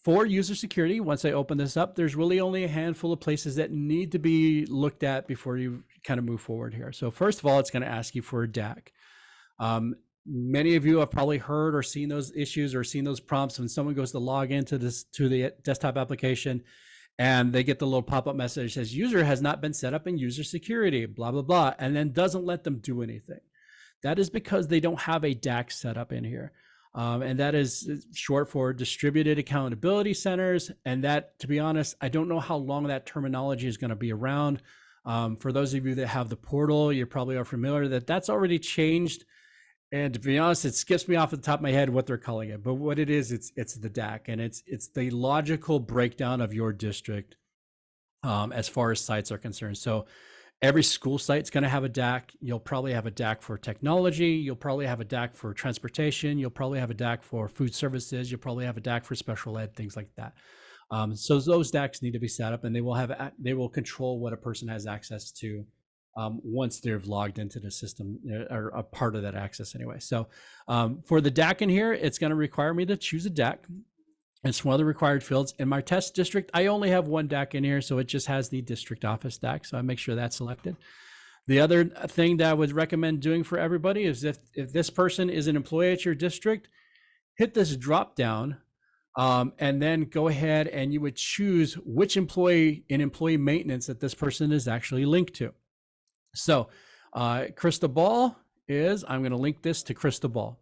for user security, once I open this up, there's really only a handful of places that need to be looked at before you kind of move forward here. So first of all, it's going to ask you for a DAC. Many of you have probably heard or seen those issues or seen those prompts when someone goes to log into the desktop application and they get the little pop-up message that says user has not been set up in user security, blah, blah, blah, and then doesn't let them do anything. That is because they don't have a DAC set up in here. And that is short for distributed accountability centers. And that, to be honest, I don't know how long that terminology is going to be around. For those of you that have the portal, you probably are familiar that that's already changed. And to be honest, it skips me off the top of my head what they're calling it. But what it is, it's the DAC, and it's the logical breakdown of your district as far as sites are concerned. So every school site's going to have a DAC. You'll probably have a DAC for technology. You'll probably have a DAC for transportation. You'll probably have a DAC for food services. You'll probably have a DAC for special ed, things like that. So those DACs need to be set up, and they will control what a person has access to once they've logged into the system or a part of that access anyway. So for the DAC in here, it's going to require me to choose a DAC. It's one of the required fields. In my test district, I only have one DAC in here, so it just has the district office DAC. So I make sure that's selected. The other thing that I would recommend doing for everybody is if this person is an employee at your district, hit this drop down and then go ahead and you would choose which employee in employee maintenance that this person is actually linked to. So Crystal Ball is, I'm going to link this to Crystal Ball.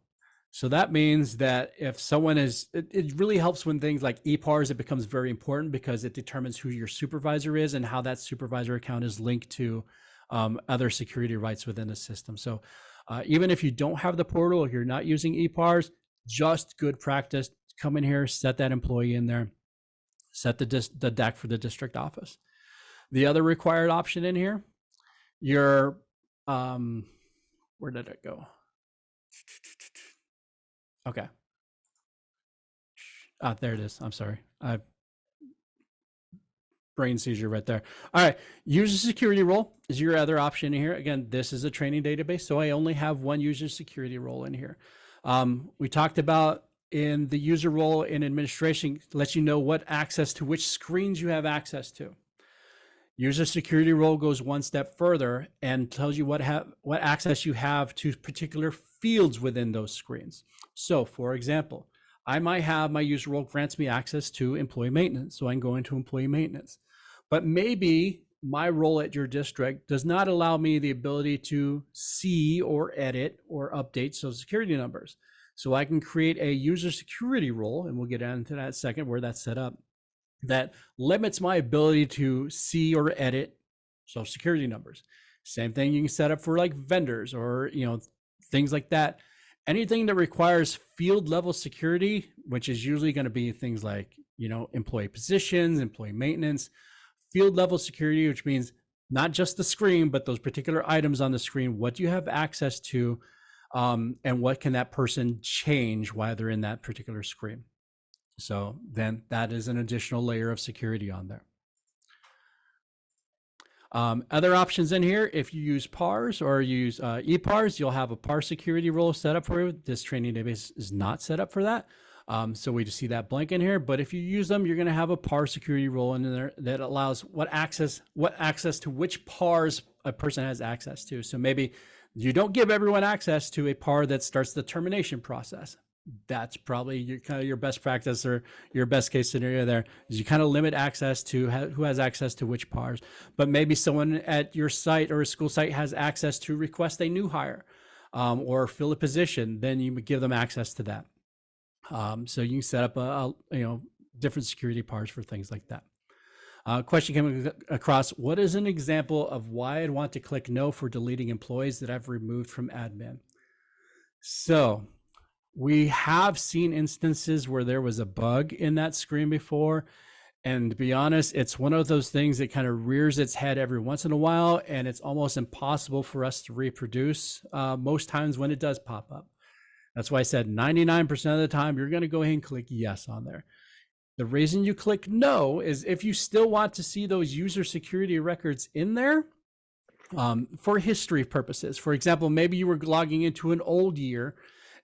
So that means that if someone is, it really helps when things like EPARs, it becomes very important because it determines who your supervisor is and how that supervisor account is linked to other security rights within the system. So even if you don't have the portal, if you're not using EPARs, just good practice, come in here, set that employee in there, set the DAC for the district office. The other required option in here, your, where did it go? Okay. There it is. I'm sorry. Brain seizure right there. All right. User security role is your other option here. Again, this is a training database, so I only have one user security role in here. We talked about in the user role in administration, lets you know what access to which screens you have access to. User security role goes one step further and tells you what access you have to particular fields within those screens. So for example, I might have my user role grants me access to employee maintenance. So I can go into employee maintenance, but maybe my role at your district does not allow me the ability to see or edit or update social security numbers. So I can create a user security role, and we'll get into that in a second where that's set up, that limits my ability to see or edit social security numbers. Same thing you can set up for like vendors or, things like that. Anything that requires field level security, which is usually going to be things like, employee positions, employee maintenance, field level security, which means not just the screen, but those particular items on the screen, what do you have access to, and what can that person change while they're in that particular screen. So then that is an additional layer of security on there. Other options in here, if you use PARs or use EPARs, you'll have a PAR security role set up for you. This training database is not set up for that. So we just see that blank in here, but if you use them, you're going to have a PAR security role in there that allows what access to which PARs a person has access to. So maybe you don't give everyone access to a PAR that starts the termination process. That's probably your best practice or your best case scenario there, is you kind of limit access to who has access to which PARs. But maybe someone at your site or a school site has access to request a new hire or fill a position, then you would give them access to that. So you can set up different security PARs for things like that. Question came across, what is an example of why I'd want to click no for deleting employees that I've removed from admin? So We have seen instances where there was a bug in that screen before. And to be honest, it's one of those things that kind of rears its head every once in a while, and it's almost impossible for us to reproduce most times when it does pop up. That's why I said 99% of the time, you're going to go ahead and click yes on there. The reason you click no is if you still want to see those user security records in there for history purposes. For example, maybe you were logging into an old year,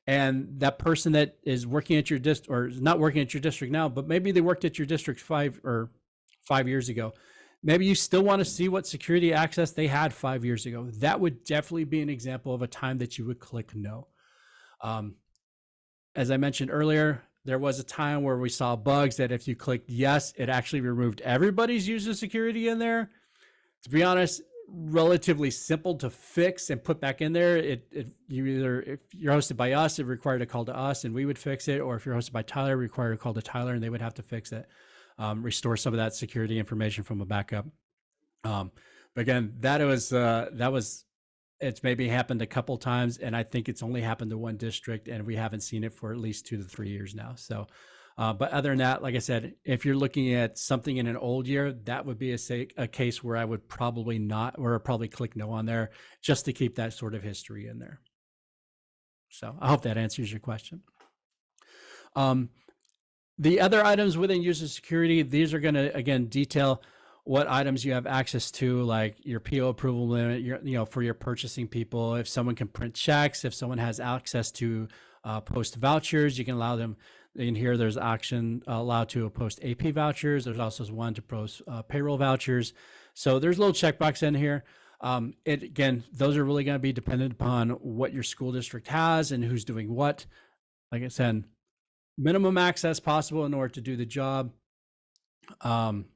and that person that is working at your district, or is not working at your district now, but maybe they worked at your district 5 years ago. Maybe you still want to see what security access they had 5 years ago. That would definitely be an example of a time that you would click no. As I mentioned earlier, there was a time where we saw bugs that if you clicked yes, it actually removed everybody's user security in there. To be honest, relatively simple to fix and put back in there. You either, if you're hosted by us, it required a call to us and we would fix it, or if you're hosted by Tyler, it required a call to Tyler and they would have to fix it, restore some of that security information from a backup. But again, that was it's maybe happened a couple times, and I think it's only happened to one district, and we haven't seen it for at least 2 to 3 years now. So but other than that, like I said, if you're looking at something in an old year, that would be a case where I would probably click no on there, just to keep that sort of history in there. So I hope that answers your question. The other items within user security, these are going to, again, detail what items you have access to, like your PO approval limit, for your purchasing people. If someone can print checks, if someone has access to post vouchers, you can allow them. In here, there's action allowed to post AP vouchers. There's also one to post payroll vouchers. So there's a little checkbox in here. Again, those are really going to be dependent upon what your school district has and who's doing what. Like I said, minimum access possible in order to do the job. And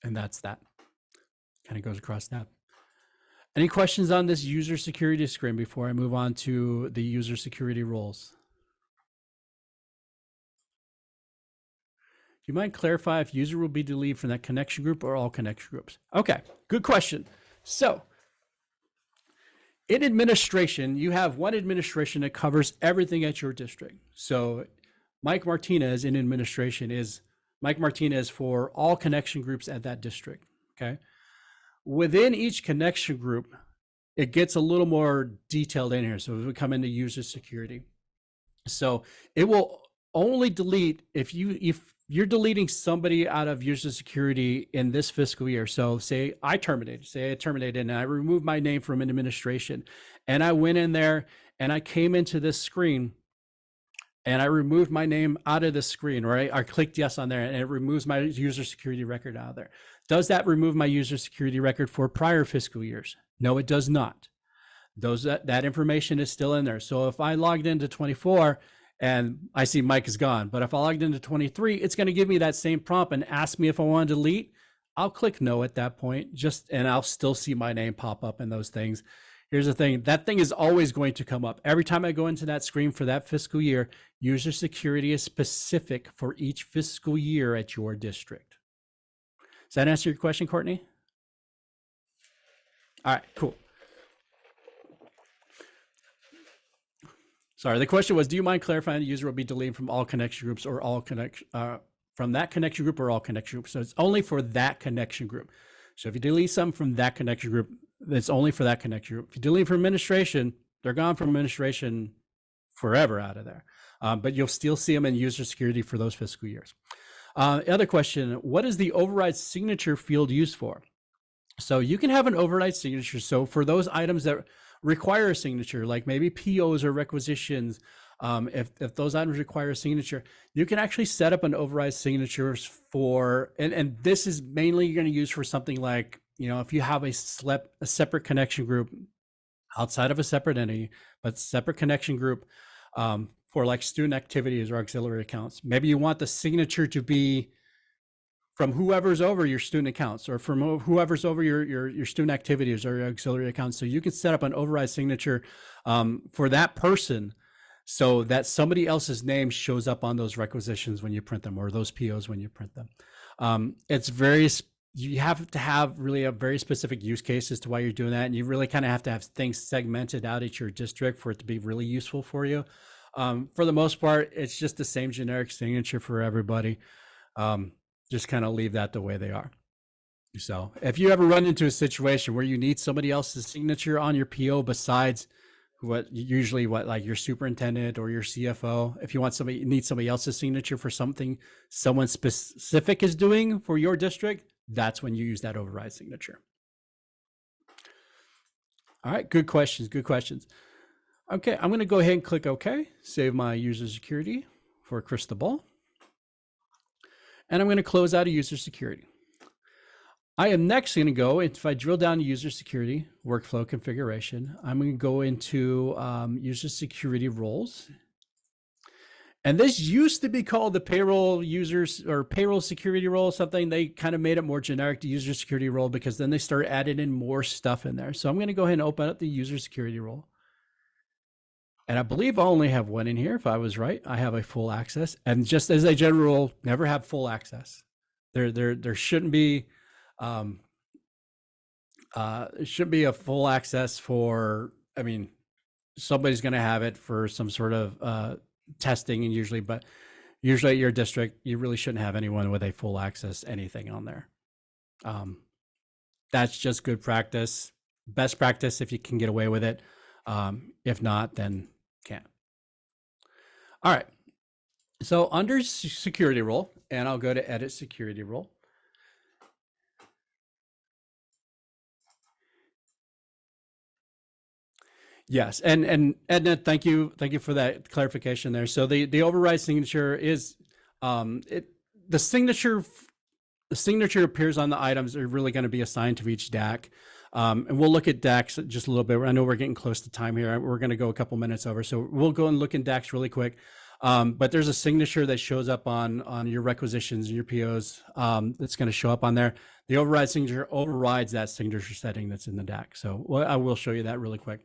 that's that. Kind of goes across that. Any questions on this user security screen before I move on to the user security roles? Do you mind clarify if user will be deleted from that connection group or all connection groups? Okay, good question. So in administration, you have one administration that covers everything at your district. So Mike Martinez in administration is Mike Martinez for all connection groups at that district, okay? Within each connection group, it gets a little more detailed in here. So we come into user security. So it will only delete if you're deleting somebody out of user security in this fiscal year. So say I terminated and I removed my name from an administration, and I went in there and I came into this screen and I removed my name out of the screen, right? I clicked yes on there and it removes my user security record out of there. Does that remove my user security record for prior fiscal years? No, it does not. That information is still in there. So if I logged into 24 and I see Mike is gone, but if I logged into 23, it's going to give me that same prompt and ask me if I want to delete. I'll click no at that point, and I'll still see my name pop up in those things. Here's the thing, that thing is always going to come up. Every time I go into that screen for that fiscal year, user security is specific for each fiscal year at your district. Does that answer your question, Courtney? All right, cool. Sorry, the question was, do you mind clarifying the user will be deleted from all connection groups or from that connection group or all connection groups? So it's only for that connection group. So if you delete some from that connection group, it's only for that connection group. If you delete from administration, they're gone from administration forever out of there. But you'll still see them in user security for those fiscal years. Other question, what is the override signature field used for? So you can have an override signature. So for those items that require a signature, like maybe POs or requisitions, if those items require a signature, you can actually set up an override signatures for, and this is mainly you're going to use for something like, if you have a separate connection group outside of a separate entity, but separate connection group for like student activities or auxiliary accounts. Maybe you want the signature to be from whoever's over your student accounts or from whoever's over your student activities or your auxiliary accounts. So you can set up an override signature for that person so that somebody else's name shows up on those requisitions when you print them, or those POs when you print them. You have to have really a very specific use case as to why you're doing that. And you really kind of have to have things segmented out at your district for it to be really useful for you. For the most part, it's just the same generic signature for everybody. Just kind of leave that the way they are. So if you ever run into a situation where you need somebody else's signature on your PO besides what like your superintendent or your CFO, if you need somebody else's signature for something someone specific is doing for your district, that's when you use that override signature. All right, good questions, good questions. Okay, I'm going to go ahead and click OK, save my user security for crystal ball. And I'm going to close out of user security. I am next going to go, if I drill down to user security, workflow configuration, I'm going to go into user security roles. And this used to be called the payroll users or payroll security role, something. They kind of made it more generic to user security role because then they started adding in more stuff in there. So I'm going to go ahead and open up the user security role. And I believe I only have one in here. If I was right, I have a full access. And just as a general rule, never have full access. There shouldn't be it should be a full access for, I mean, somebody's going to have it for some sort of testing, and usually at your district, you really shouldn't have anyone with a full access anything on there. That's just good practice, best practice if you can get away with it. If not, then can't. All right. So under security role, and I'll go to edit security role. Yes, and Edna, thank you for that clarification there. So the override signature is the signature appears on the items are really going to be assigned to each DAC. And we'll look at DACs just a little bit. I know we're getting close to time here. We're going to go a couple minutes over, so we'll go and look in DACs really quick. But there's a signature that shows up on your requisitions and your POs that's going to show up on there. The override signature overrides that signature setting that's in the DAC. So I will show you that really quick.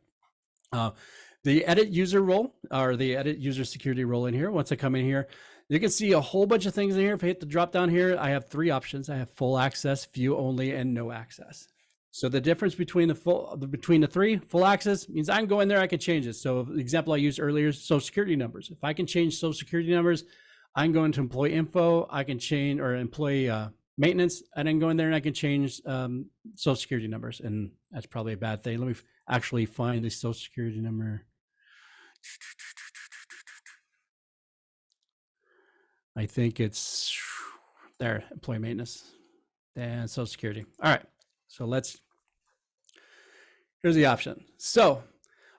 The edit user role or the edit user security role in here, once I come in here, you can see a whole bunch of things in here. If I hit the drop down here, I have three options. I have full access, view only, and no access. So the difference between the three, full access means I can go in there, I can change it. So the example I used earlier is social security numbers. If I can change social security numbers, I can go into employee info, I can change, or employee maintenance, and then go in there and I can change social security numbers. And that's probably a bad thing. Let me actually find the social security number. I think it's there, employee maintenance and social security. All right, so here's the option. So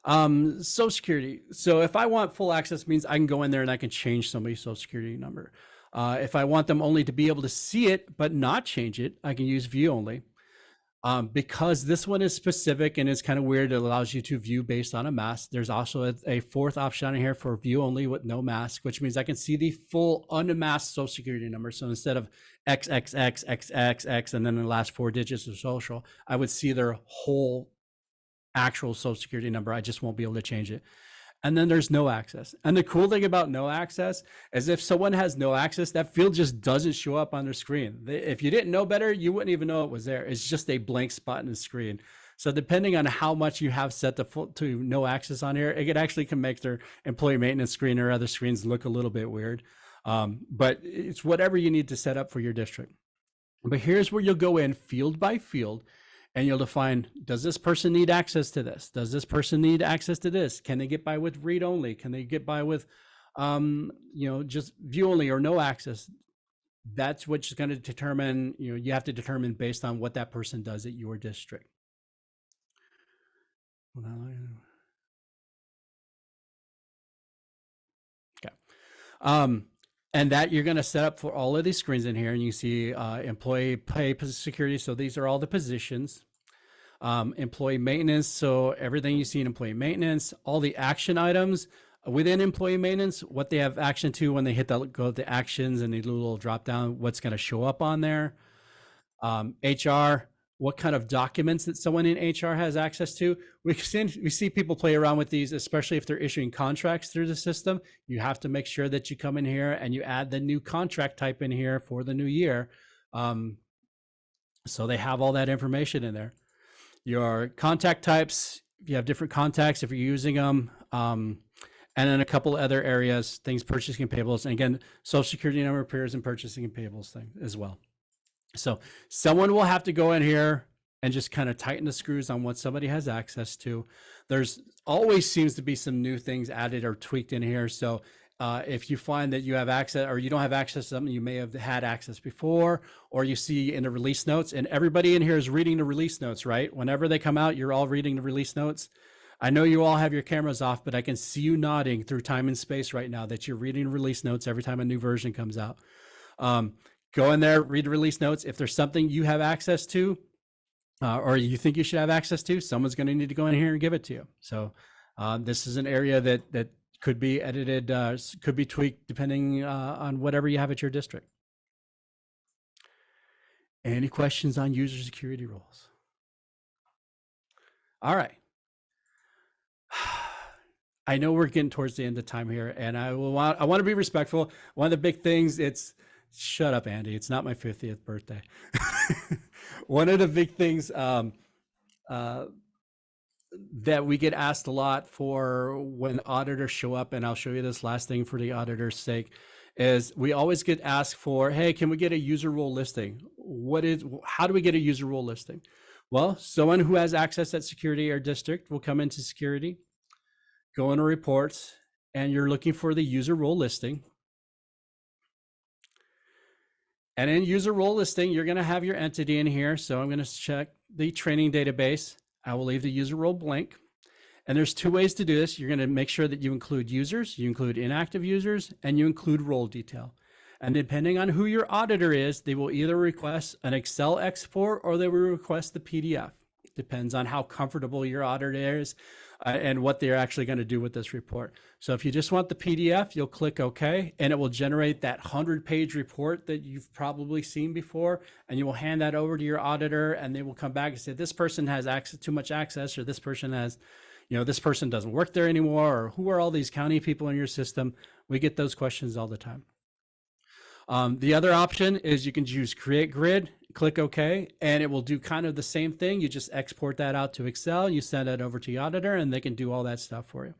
social security. So if I want full access, means I can go in there and I can change somebody's social security number. If I want them only to be able to see it but not change it, I can use view only. Because this one is specific and it's kind of weird, it allows you to view based on a mask. There's also a fourth option in here for view only with no mask, which means I can see the full unmasked social security number. So instead of XXXXXX and then the last four digits of social, I would see their whole actual social security number. I just won't be able to change it. And then there's no access. And the cool thing about no access is if someone has no access, that field just doesn't show up on their screen. If you didn't know better, you wouldn't even know it was there. It's just a blank spot in the screen. So depending on how much you have set to no access on here, it actually can make their employee maintenance screen or other screens look a little bit weird. But it's whatever you need to set up for your district. But here's where you'll go in field by field. And you'll define, does this person need access to this? Does this person need access to this? Can they get by with read only? Can they get by with, just view only or no access? That's what's going to determine, you have to determine based on what that person does at your district. Okay. And that you're going to set up for all of these screens in here, and you see employee pay security. So these are all the positions. Employee maintenance. So everything you see in employee maintenance, all the action items within employee maintenance, what they have action to when they hit the actions and the little drop down, what's going to show up on there. HR, what kind of documents that someone in HR has access to. We see people play around with these, especially if they're issuing contracts through the system. You have to make sure that you come in here and you add the new contract type in here for the new year. So they have all that information in there. Your contact types, if you have different contacts, if you're using them, And then a couple other areas, things purchasing and payables. And again, social security number appears in purchasing and payables thing as well. So someone will have to go in here and just kind of tighten the screws on what somebody has access to. There's always seems to be some new things added or tweaked in here. So if you find that you have access or you don't have access to something you may have had access before, or you see in the release notes, and everybody in here is reading the release notes, right? Whenever they come out, you're all reading the release notes. I know you all have your cameras off, but I can see you nodding through time and space right now that you're reading release notes every time a new version comes out. Go in there, read the release notes. If there's something you have access to, or you think you should have access to, someone's going to need to go in here and give it to you. So this is an area that could be edited, could be tweaked depending on whatever you have at your district. Any questions on user security rules? All right. I know we're getting towards the end of time here, and I want to be respectful. One of the big things, shut up, Andy. It's not my 50th birthday. One of the big things that we get asked a lot for when auditors show up, and I'll show you this last thing for the auditor's sake, is we always get asked for, hey, can we get a user role listing? How do we get a user role listing? Well, someone who has access at security or district will come into security, go into reports, and you're looking for the user role listing. And in user role listing, you're going to have your entity in here. So I'm going to check the training database. I will leave the user role blank. And there's two ways to do this. You're going to make sure that you include users, you include inactive users, and you include role detail. And depending on who your auditor is, they will either request an Excel export or they will request the PDF. Depends on how comfortable your auditor is and what they're actually going to do with this report. So if you just want the PDF, you'll click OK, and it will generate that 100-page report that you've probably seen before, and you will hand that over to your auditor, and they will come back and say, this person has too much access, or this person has, this person doesn't work there anymore, or who are all these county people in your system? We get those questions all the time. The other option is you can choose Create Grid, click OK, and it will do kind of the same thing. You just export that out to Excel, you send it over to your auditor, and they can do all that stuff for you.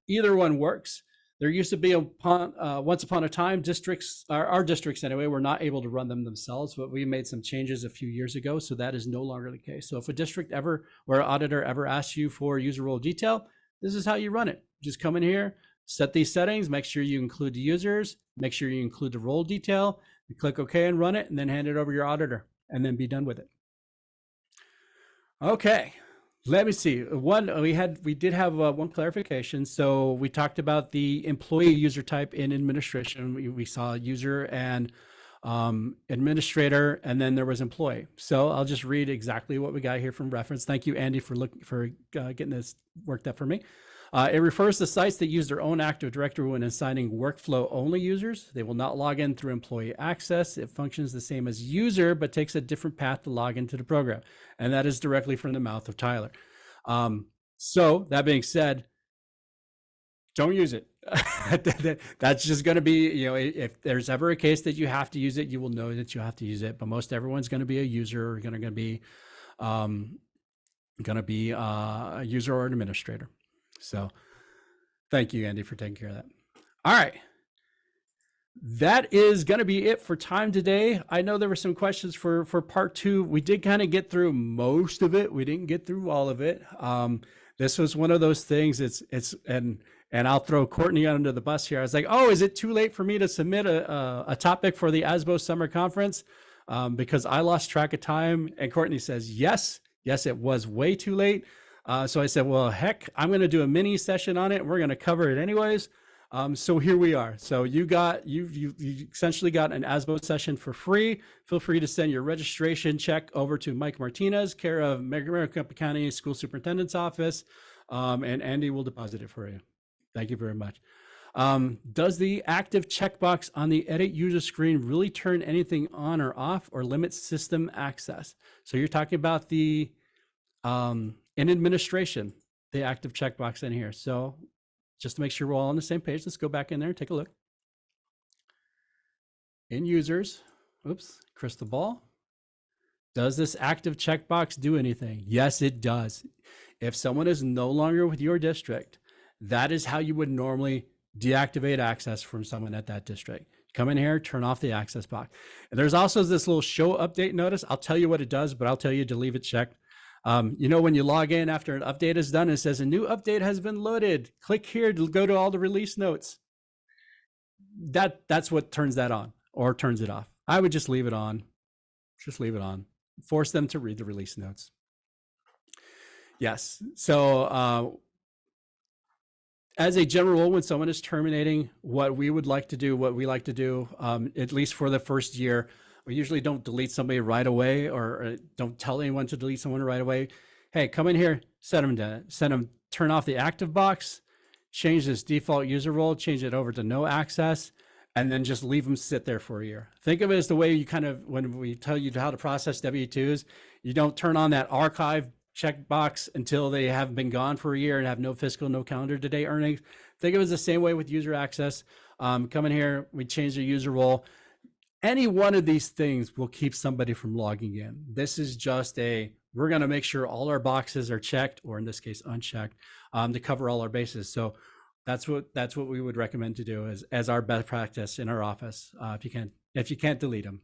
Either one works. There used to be once upon a time, districts, our districts anyway, were not able to run them themselves, but we made some changes a few years ago, so that is no longer the case. So if a district or an auditor ever asks you for user role detail, this is how you run it. Just come in here, set these settings, make sure you include the users, make sure you include the role detail, you click OK and run it, and then hand it over to your auditor, and then be done with it. Okay, let me see. We did have one clarification. So we talked about the employee user type in administration. We saw user and administrator, and then there was employee. So I'll just read exactly what we got here from reference. Thank you, Andy, for getting this worked up for me. It refers to sites that use their own Active Directory when assigning workflow only users. They will not log in through employee access. It functions the same as user, but takes a different path to log into the program. And that is directly from the mouth of Tyler. So that being said, don't use it. That's just going to be, if there's ever a case that you have to use it, you will know that you have to use it. But most everyone's going to be a user, or going to be a user or an administrator. So thank you, Andy, for taking care of that. All right. That is going to be it for time today. I know there were some questions for part 2. We did kind of get through most of it. We didn't get through all of it. This was one of those things. And I'll throw Courtney under the bus here. I was like, oh, is it too late for me to submit a topic for the ASBO Summer Conference? Because I lost track of time. And Courtney says, yes, it was way too late. So I said, well, heck, I'm going to do a mini session on it. And we're going to cover it anyways. So here we are. So you essentially got an ASBO session for free. Feel free to send your registration check over to Mike Martinez, care of Maricopa County School Superintendent's Office, and Andy will deposit it for you. Thank you very much. Does the active checkbox on the edit user screen really turn anything on or off or limit system access? So you're talking about the in administration, the active checkbox in here. So just to make sure we're all on the same page, let's go back in there and take a look. In users, oops, crystal ball. Does this active checkbox do anything? Yes, it does. If someone is no longer with your district, That is how you would normally deactivate access from someone at that district. Come in here, turn off the access box. And there's also this little show update notice. I'll tell you what it does, but I'll tell you to leave it checked. You know, when you log in after an update is done, it says a new update has been loaded. Click here to go to all the release notes. That's what turns that on or turns it off. I would just leave it on. Just leave it on. Force them to read the release notes. Yes. So as a general rule, when someone is terminating, what we like to do, at least for the first year, we usually don't delete somebody right away, or don't tell anyone to delete someone right away. Hey, come in here, send them, turn off the active box, change this default user role, change it over to no access, and then just leave them sit there for a year. Think of it as the way you kind of, when we tell you how to process W-2s, you don't turn on that archive checkbox until they have been gone for a year and have no fiscal, no calendar to date earnings. Think of it as the same way with user access. Come in here, we change the user role. Any one of these things will keep somebody from logging in. This is just we're going to make sure all our boxes are checked, or in this case, unchecked, to cover all our bases. So that's what we would recommend to do as our best practice in our office. If you can't delete them.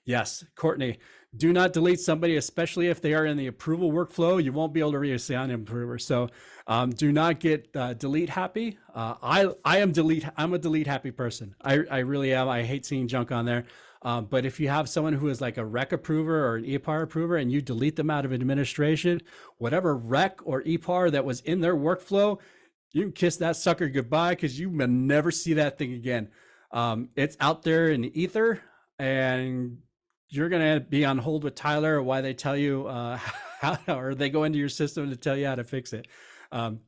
Yes, Courtney, do not delete somebody, especially if they are in the approval workflow. You won't be able to reassign an approver. So do not get delete happy. I'm a delete happy person. I really am. I hate seeing junk on there. But if you have someone who is like a rec approver or an EPAR approver and you delete them out of administration, whatever rec or EPAR that was in their workflow, you can kiss that sucker goodbye, because you may never see that thing again. It's out there in the ether, and you're going to be on hold with Tyler while they tell you how, or they go into your system to tell you how to fix it.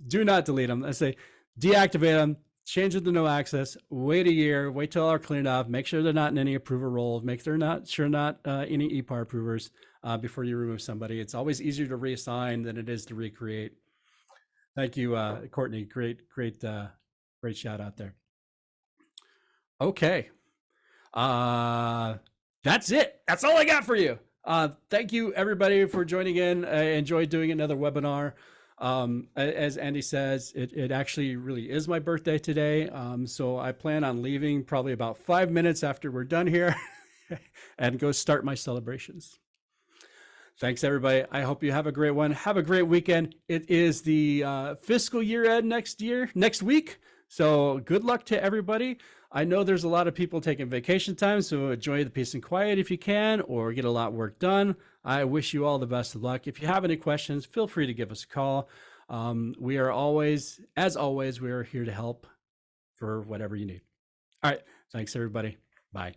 Do not delete them. I say deactivate them, change it to no access, wait a year, wait till they're cleaned up, make sure they're not in any approver role, make sure not any EPAR approvers before you remove somebody. It's always easier to reassign than it is to recreate. Thank you, Courtney. Great shout out there. Okay. That's it. That's all I got for you. Thank you, everybody, for joining in. I enjoyed doing another webinar. As Andy says, it actually really is my birthday today. So I plan on leaving probably about 5 minutes after we're done here and go start my celebrations. Thanks, everybody. I hope you have a great one. Have a great weekend. It is the fiscal year end next week. So good luck to everybody. I know there's a lot of people taking vacation time, so enjoy the peace and quiet if you can, or get a lot of work done. I wish you all the best of luck. If you have any questions, feel free to give us a call. We are always, as always, we are here to help for whatever you need. All right. Thanks, everybody. Bye.